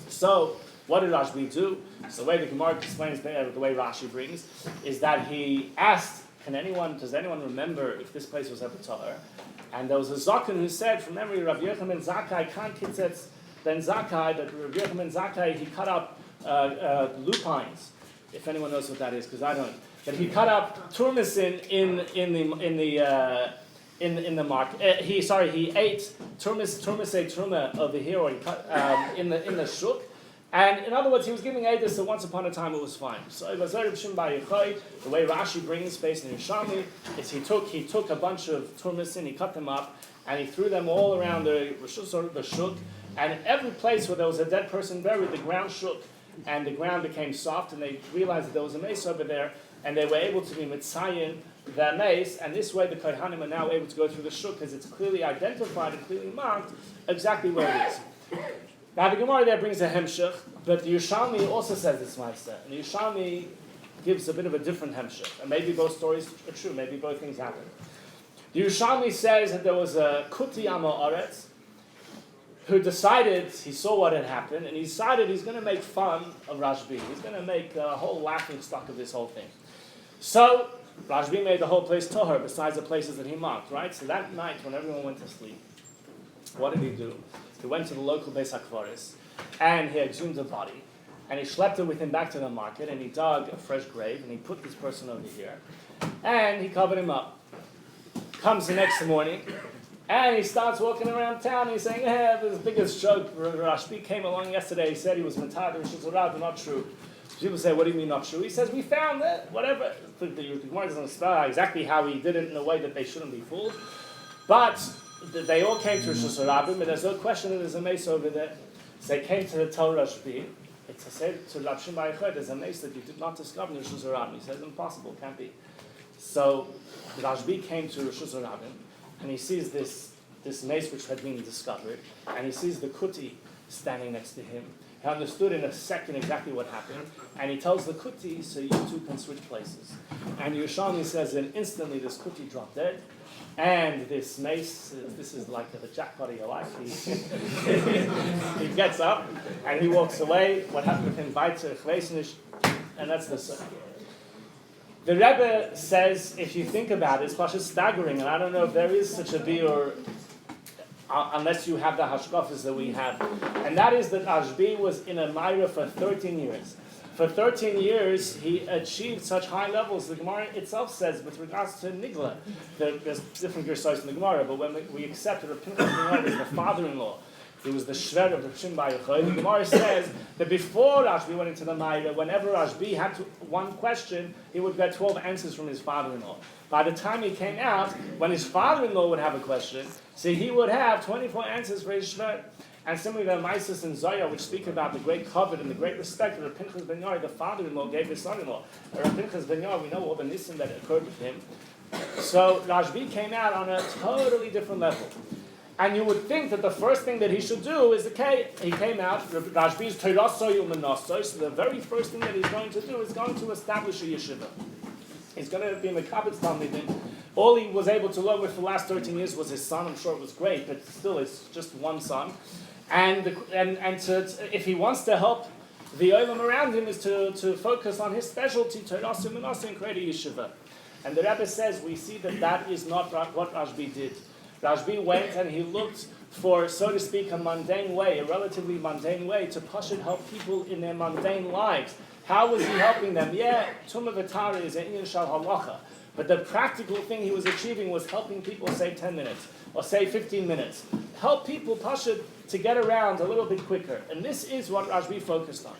So, what did Rashbi do? So the way the Gemara explains, the way Rashi brings, is that he asked, does anyone remember if this place was ever Tahor? And there was a Zaken who said, from memory, Rabbi Yochanan Zakkai, Kan Kitzetz Ben Zakkai, that Rabbi Yochanan Zakkai, he cut up lupines, if anyone knows what that is, because I don't. But he cut up turmisin in the market. He ate turma over here, or he cut in the shuk. And in other words, he was giving Edus that once upon a time it was fine. So the way Rashi brings based in Yerushalmi is he took a bunch of turmisin, he cut them up, and he threw them all around the shuk. And every place where there was a dead person buried, the ground shook, and the ground became soft, and they realized that there was a mace over there, and they were able to be mitzayin that mace, and this way the Kohanim are now able to go through the shuk because it's clearly identified and clearly marked exactly where it is. Now the Gemara there brings a hemshech, but the Yerushalmi also says this ma'aseh, and the Yerushalmi gives a bit of a different hemshech, and maybe both stories are true, maybe both things happened. The Yerushalmi says that there was a Kuti Amo Aretz who decided, he saw what had happened, and he decided he's going to make fun of Rashbi. He's going to make a whole laughing stock of this whole thing. So Rashbi made the whole place Tohar, besides the places that he marked, right? So that night, when everyone went to sleep, what did he do? He went to the local Beis HaKvaris, and he exhumed a body, and he schlepped it with him back to the market, and he dug a fresh grave, and he put this person over here, and he covered him up. Comes the next morning, and he starts walking around town, and he's saying, this biggest joke, Rashbi came along yesterday, he said he was Mentar, but not true. People say, what do you mean not true? He says, we found that, whatever, the Gemara doesn't spell out exactly how he did it in a way that they shouldn't be fooled, but they all came to Rosh Hashanah, but there's no question that there's a mace over there. So they came to tell Rashbi, to say to Rav Shimon Bar Yochai, there's a mace that you did not discover in Rosh Hashanah. He says, impossible, can't be. So Rashbi came to Rosh Hashanah, and he sees this mace which had been discovered, and he sees the kuti standing next to him. He understood in a second exactly what happened, and he tells the kuti, so you two can switch places. And Yerushalmi says, and instantly this kuti dropped dead, and this mace, this is like the jackpot of your life. He gets up, and he walks away. What happened with him? And that's the story. The Rebbe says, if you think about it, it's just staggering, and I don't know if there is such a biur, unless you have the hashkafas that we have. And that is that Rashbi was in a Maira for 13 years. For 13 years, he achieved such high levels. The Gemara itself says, with regards to Nigla, there's different gersos in the Gemara, but when we accepted that Pinchas was the father-in-law, he was the shred of the Shimon Bar Yochai. The Gemara says that before Rashbi went into the Maira, whenever Rashbi had one question, he would get 12 answers from his father-in-law. By the time he came out, when his father-in-law would have a question, so he would have 24 answers for his shred. And similarly, the Mises and Zoya, which speak about the great covet and the great respect that Pinchas ben Yair, the father-in-law, gave his son-in-law. Pinchas ben Yair, we know all the nisim that occurred with him. So Rashbi came out on a totally different level. And you would think that the first thing that he should do is, okay, he came out, Rashbi's Teirasoy Umenasoy, so the very first thing that he's going to do is going to establish a yeshiva. He's going to be Mekabetz Talmidim. All he was able to learn with the last 13 years was his son. I'm sure it was great, but still it's just one son. And if he wants to help the olam around him, is to focus on his specialty, Teirasim and create a yeshiva. And the Rebbe says we see that is not what Rashbi did. Rashbi went and he looked for, so to speak, a mundane way, a relatively mundane way to pashut help people in their mundane lives. How was he helping them? Yeah, Tumah V'Tara is an inyan shal halacha. But the practical thing he was achieving was helping people save 10 minutes or save 15 minutes. Help people pashut to get around a little bit quicker. And this is what Rashbi focused on.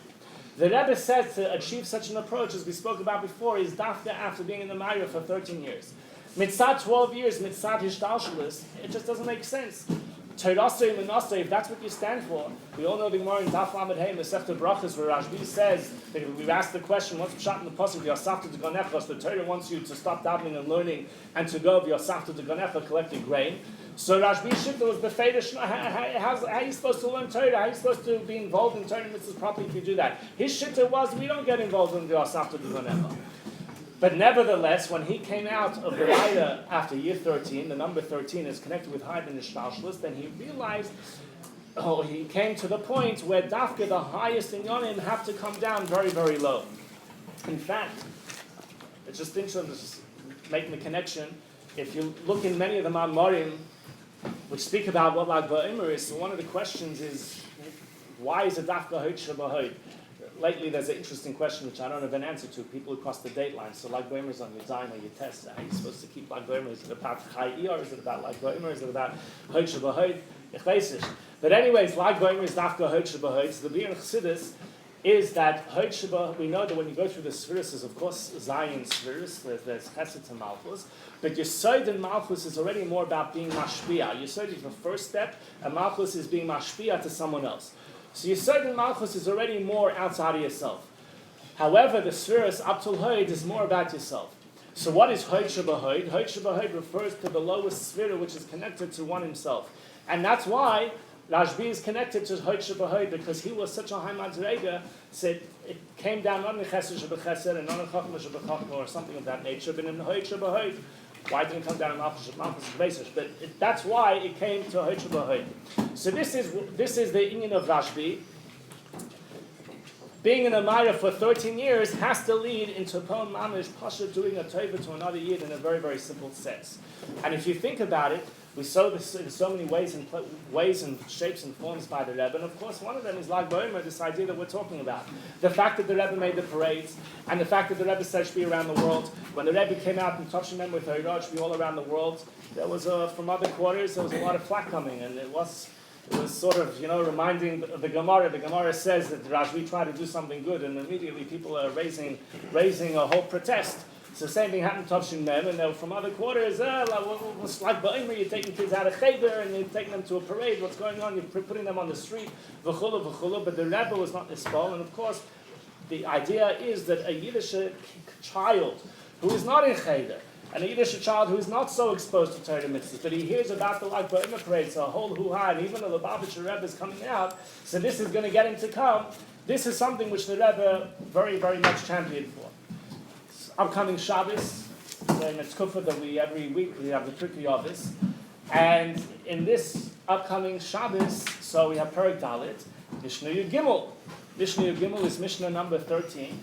The Rebbe said to achieve such an approach, as we spoke about before, is dafka after being in the Ma'ariv for 13 years. Mitzad 12 years, mitzad hishtalshalis, it just doesn't make sense. Teirasei Menasei, if that's what you stand for, we all know the Gemara in Daf Lamed Hey, Masechta Brachos, where Rashbi says, that we've asked the question, what's pshat in the pasuk, V'yasafta to Gonechos, the Torah wants you to stop davening and learning, and to go V'yasafta to Gonecha, collecting grain. So Rashbi's shifta was befeidish. How are you supposed to learn Torah? How are you supposed to be involved in Torah mitzvahs properly if you do that? His shifta was, we don't get involved in V'yasafta to Gonecha. But nevertheless, when he came out of the Raida after year 13, the number 13 is connected with Haid and Ishtalshlus, then he realized, he came to the point where Dafka, the highest in Yonim, have to come down very, very low. In fact, it's just interesting, just making the connection, if you look in many of the Ma'amorim, which speak about what Lag BaOmer is, so one of the questions is, why is a Dafka Hoid Shabahoid? Lately, there's an interesting question which I don't have an answer to. People who cross the date line. So, Lag BaOmer is on your Zayin or your test. How are you supposed to keep Lag BaOmer? Is it about Chai or is it about Lag BaOmer? Is it about Hoid Shabahoid? Ich weiß nicht. But anyways, Lag BaOmer is Dafka Hoid Shabahoid. So the Be'er Chassidus is that Hoid Shabahoid. We know that when you go through the Sfiris, there's of course Zayin Sfiris. There's Chesed and Malchus. But Yesod and Malchus is already more about being mashpia. Yesod is the first step, and Malchus is being mashpia to someone else. So Yesod and Malchus is already more outside of yourself. However, the Sfiris up till Hoid is more about yourself. So what is Hoid Shabahoid? Hoid Shabahoid refers to the lowest Sfira, which is connected to one himself. And that's why Rashbi is connected to Hoid Shabahoid, because he was such a high madrega, said it came down not in Chesed Shabachesed and not in Chachma Shabachachma or something of that nature, but in Hoid Shabahoid. Why didn't it come down in Malchus Shabachesed? But that's why it came to Hoid Shabahoid. So this is the inyan of Rashbi. Being in a Ma'ariv for 13 years has to lead into Pon Mamish Pasha doing a tova to another yid in a very, very simple sense. And if you think about it, we saw this in so many ways and shapes and forms by the Rebbe. And of course, one of them is Lag BaOmer, this idea that we're talking about. The fact that the Rebbe made the parades, and the fact that the Rebbe said Shvi around the world. When the Rebbe came out and touched them with Hayrod Shvi all around the world, there was, from other quarters, there was a lot of flack coming. And it was sort of, reminding the Gemara. The Gemara says that Rashbi tried to do something good, and immediately people are raising a whole protest. So the same thing happened to Tavshin Mem, and they were from other quarters, it's like BaOmer, you're taking kids out of Cheder, and you're taking them to a parade, what's going on? You're putting them on the street, v'chulu, but the Rebbe was not Nispal, and of course, the idea is that a Yiddish child who is not in Cheder, and a Yiddish child who is not so exposed to Torah mitzvahs, but he hears about the Lag BaOmer parade, so a whole hoo-ha, and even the Lubavitcher Rebbe is coming out, so this is going to get him to come. This is something which the Rebbe very, very much championed for. Upcoming Shabbos, in it's Kufa that every week we have the Turkey office, and in this upcoming Shabbos, so we have Perek Dalit, Mishnah Yud Gimel. Mishnah Yud Gimel is Mishnah number 13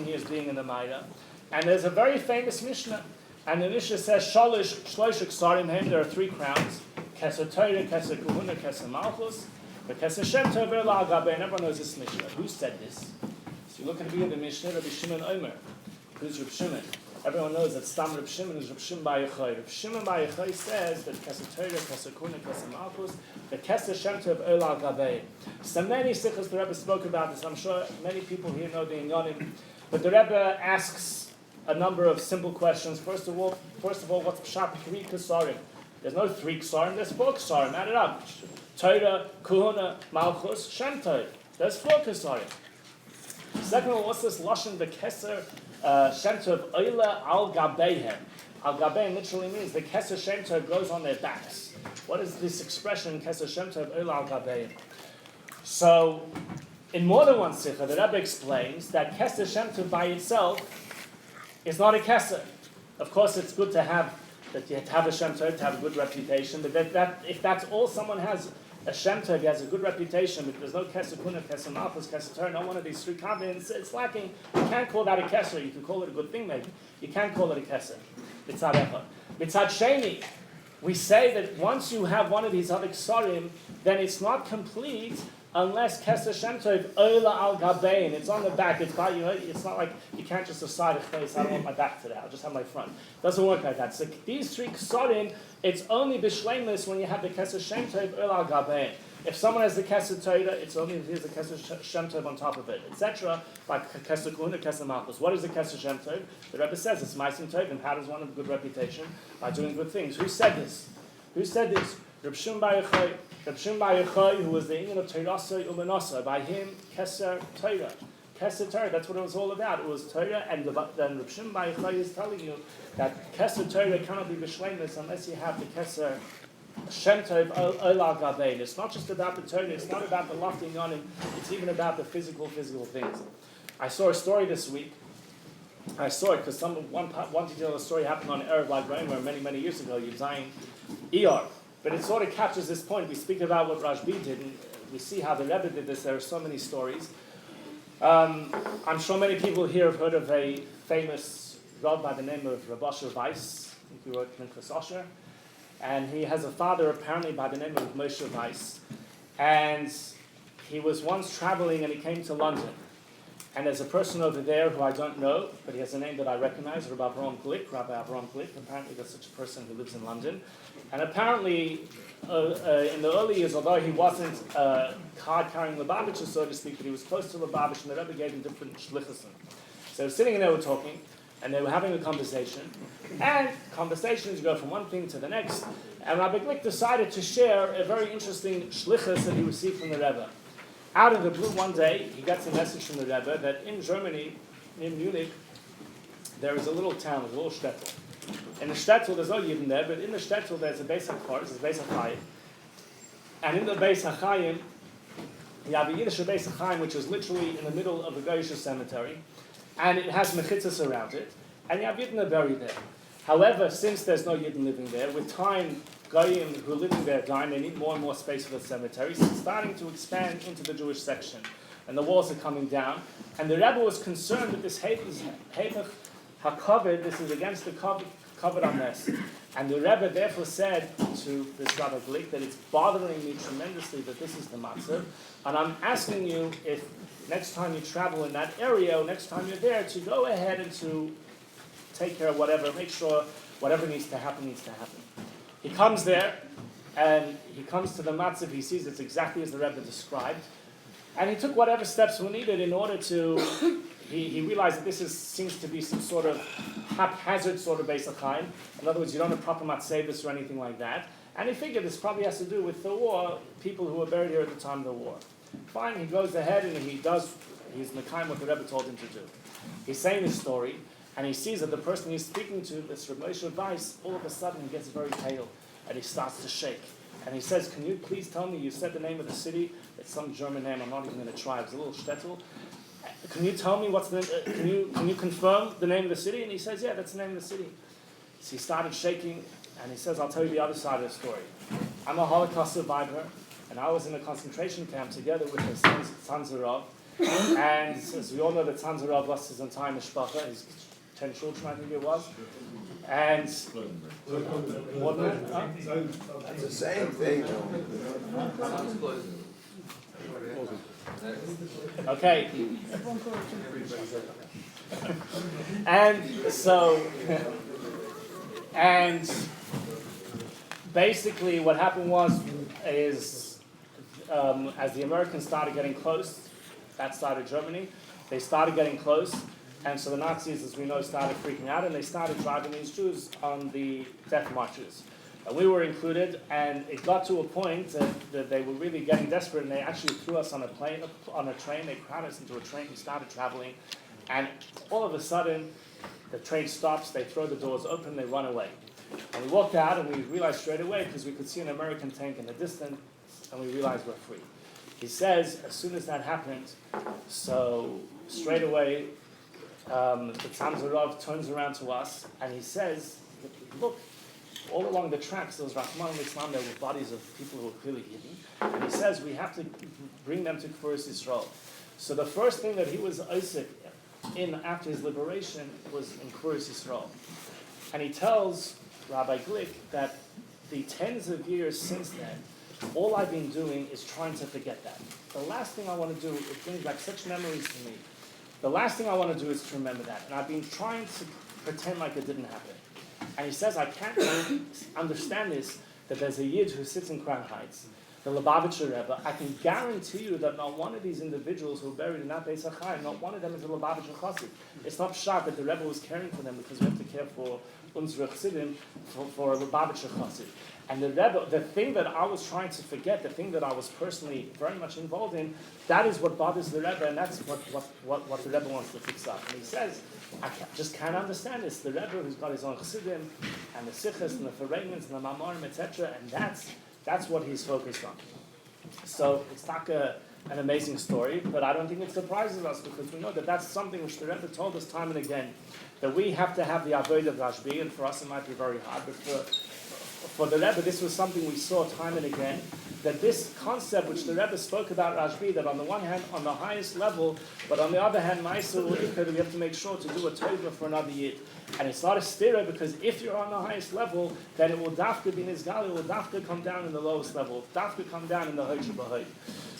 years being in the Maida, and there's a very famous Mishnah, and the Mishnah says, Shlosh Ksarim Hem, there are 3 crowns, Keser Torah, Keser Kahuna, Keser Malchus, but Keser Shem Tov Ve'la Agabe, and everyone knows this Mishnah. Who said this? So you look at the beginning of the Mishnah, Rabbi Shimon Omer. Who's Reb Shimon? Everyone knows that Stam Reb Shimon is Reb Shimon Bar Yochai. Reb Shimon Bar Yochai says that Keser Torah, Keser Kuna, Keser Malchus, the Keser Shem Tov Ola Gavei. So many sichos the Rebbe spoke about this. I'm sure many people here know the Inyanim. But the Rebbe asks a number of simple questions. First of all, what's Pshat 3 Kesarim? There's no 3 Kesarim, there's 4 Kesarim. Add it up. Torah, Kuna, Malchus, Shem Tov. There's 4 Kesarim. Second of all, what's this Lashon the Keser Shem Tov Oila Al Gabeihem? Al Gabeim literally means the Keser Shem Tov grows on their backs. What is this expression, Keser Shem Tov Oila Al Gabeim? So, in more than one sikha, the Rebbe explains that Keser Shem Tov by itself is not a Keser. Of course, it's good to have that you have a Shem Tov, to have a good reputation, but that if that's all someone has, a Shem Tov, he has a good reputation, but there's no Keser Kuna, Keser Malchus, Keser Torah, no one of these 3 covenants, it's lacking. You can't call that a Keser. You can call it a good thing maybe. You can't call it a Keser. Mitzad Echad. Mitzad Sheni, we say that once you have one of these other ksarim, then it's not complete unless Keser Shem Tov Ola al Gabein. It's on the back. It's by you. It's not like you can't just decide a face. I don't want my back today. I'll just have my front. It doesn't work like that. So these three ksarim, it's only b'shleimus when you have the Keser Shem Tov Ola al Gabein. If someone has the Keser Torah, it's only if he has the Keser Shem Tov on top of it, etc. Like Keser Kuhn or Keser Malchus. What is the Keser Shem Tov? The Rebbe says it's Ma'asim Tovim. How does one have a good reputation? By doing good things. Who said this? Who said this? Reb Shimon Bar Yochai. Reb Shimon Bar Yochai, who was the Inyan of Torah Umanasa. By him, Keser Torah. Keser Torah, that's what it was all about. It was Torah, and then Reb Shimon Bar Yochai is telling you that Keser Torah cannot be b'shleimus unless you have the Keser Shem Tov Ola Gabein. It's not just about the Torah, it's not about the lofty yonim, it's even about the physical things. I saw a story this week. I saw it because one detail of the story happened on Erev Lag B'Omer many years ago, Yudzayin Iyar. But it sort of captures this point. We speak about what Rabbi did, and we see how the Rebbe did this. There are so many stories. I'm sure many people here have heard of a famous Rav by the name of Rabbi Weiss. I think he wrote Minchas Osher. And he has a father apparently by the name of Moshe Weiss. And he was once traveling and he came to London. And there's a person over there who I don't know, but he has a name that I recognize, Rabbi Avram Glick. Apparently there's such a person who lives in London. And apparently, in the early years, although he wasn't card-carrying Lubavitcher, so to speak, but he was close to Lubavitch, and the Rebbe gave him different shlichusim. So sitting there, we're talking, and they were having a conversation. And conversations go from one thing to the next. And Rabbi Glick decided to share a very interesting shlichus that he received from the Rebbe. Out of the blue, one day, he gets a message from the Rebbe that in Germany, in Munich, there is a little town, a little shtetl. In the shtetl, there's no Yidden there, but in the shtetl, there's a Beis HaKfar, there's a Beis HaChayim. And in the Beis HaChayim, you have a Yiddish Beis HaChayim, which is literally in the middle of the Goyish cemetery, and it has mechitzas around it, and you have Yidden buried there. However, since there's no Yidden living there, with time, Goyim who are living there dying, they need more and more space for the cemetery, so it's starting to expand into the Jewish section. And the walls are coming down. And the Rebbe was concerned that this Hepech HaKavod, this is against the Kavod HaMes. And the Rebbe therefore said to this Rabbi Glick that it's bothering me tremendously that this is the matzah. And I'm asking you if next time you travel in that area, or next time you're there, to go ahead and to take care of whatever, make sure whatever needs to happen. He comes there, and he comes to the matzav, he sees it's exactly as the Rebbe described, and he took whatever steps were needed in order to, he realized that this seems to be some sort of haphazard sort of Beis HaChayim. In other words, you don't have proper matzebus or anything like that, and he figured this probably has to do with the war, people who were buried here at the time of the war. Fine, he goes ahead and he's mekayim what the Rebbe told him to do. He's saying this story, and he sees that the person he's speaking to, this Reb Moshe Weiss, all of a sudden he gets very pale, and he starts to shake. And he says, can you please tell me, you said the name of the city, it's some German name, I'm not even going to try, it's a little shtetl. Can you tell me what's the name, can you confirm the name of the city? And he says, yeah, that's the name of the city. So he started shaking, and he says, I'll tell you the other side of the story. I'm a Holocaust survivor, and I was in a concentration camp together with his sons of Rav. And as we all know, the sons of Rav lost his entire mishpacha, his 10 children, I think it was. And That's the same thing. Okay. And so, and basically what happened is as the Americans started getting close, that started Germany, they started getting close, and so the Nazis, as we know, started freaking out, and they started driving these Jews on the death marches. And we were included, and it got to a point that they were really getting desperate, and they actually threw us on a train, they crowded us into a train, we started traveling, and all of a sudden, the train stops, they throw the doors open, they run away. And we walked out, and we realized straight away, because we could see an American tank in the distance, and we realized we're free. He says, as soon as that happened, so straight away, the Tzamzer Rav turns around to us, and he says, look, all along the tracks, those Rahman al-Islam, there were bodies of people who were clearly hidden. And he says, we have to bring them to Kfuras Yisrael. So the first thing that he was Isaac in after his liberation was in Kfuras Yisrael. And he tells Rabbi Glick that the tens of years since then, all I've been doing is trying to forget that. The last thing I want to do, it brings back such memories to me. The last thing I want to do is to remember that. And I've been trying to pretend like it didn't happen. And he says, I can't understand this, that there's a Yid who sits in Crown Heights, the Lubavitcher Rebbe. I can guarantee you that not one of these individuals who are buried in that Beis HaChaim, not one of them is a Lubavitcher Chassid. It's not shot that the Rebbe was caring for them because we have to care for unsere Chassidim, for a Lubavitcher Chassid. And the Rebbe, the thing that I was trying to forget, the thing that I was personally very much involved in, that is what bothers the Rebbe, and that's what the Rebbe wants to fix up. And he says, just can't understand this. The Rebbe who's got his own Chassidim, and the Sichas, and the Ferengens, and the Mamorim, etc., and that's what he's focused on. So it's not an amazing story, but I don't think it surprises us because we know that that's something which the Rebbe told us time and again, that we have to have the avodah of Rashbi, and for us it might be very hard, but for the Rebbe this was something we saw time and again, that this concept which the Rebbe spoke about Rashbi, that on the one hand on the highest level, but on the other hand, Ma'aser U'ikar, we have to make sure to do a tova for another Yid. And it's not a stira because if you're on the highest level, then it will dafka be nizgal, it will dafka come down in the lowest level, dafka come down in the hoy shabahoi.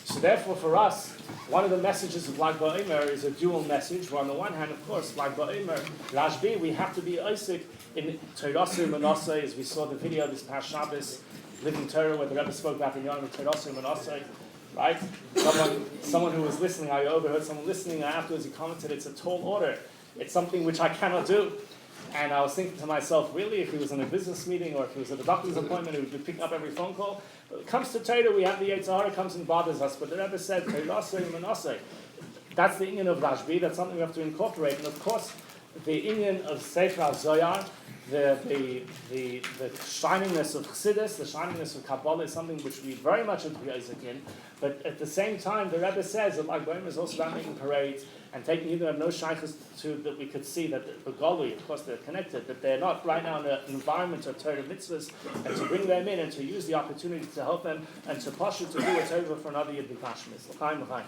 So therefore for us, one of the messages of Lag BaOmer is a dual message, where on the one hand, of course, Lag BaOmer, Rashbi, we have to be Isaac in Teirasir Manasseh, as we saw the video this past Shabbos, Living Torah, where the Rebbe spoke about the Yom of Teirasir Manasseh, right? Someone who was listening, I overheard someone listening, and afterwards he commented, it's a tall order. It's something which I cannot do. And I was thinking to myself, really, if he was in a business meeting or if he was at a doctor's appointment, he would be picking up every phone call. When it comes to Torah, we have the Yetzer Hara comes and bothers us. But the Rebbe said, Teirasir Manasseh. That's the inyan of Rashbi. That's something we have to incorporate. And of course, the inyan of Sefer HaZoyar, the shiningness of Chassidus, the shiningness of Kabbalah is something which we very much agree in. But at the same time, the Rebbe says that Lag BaOmer is also about making parades and taking either of no shaykhs to that we could see that the Golui, of course they're connected, that they're not right now in an environment of Torah mitzvahs, and to bring them in and to use the opportunity to help them and to push it to do a Torah for another Yid B'Kashmis. L'chaim, l'chaim.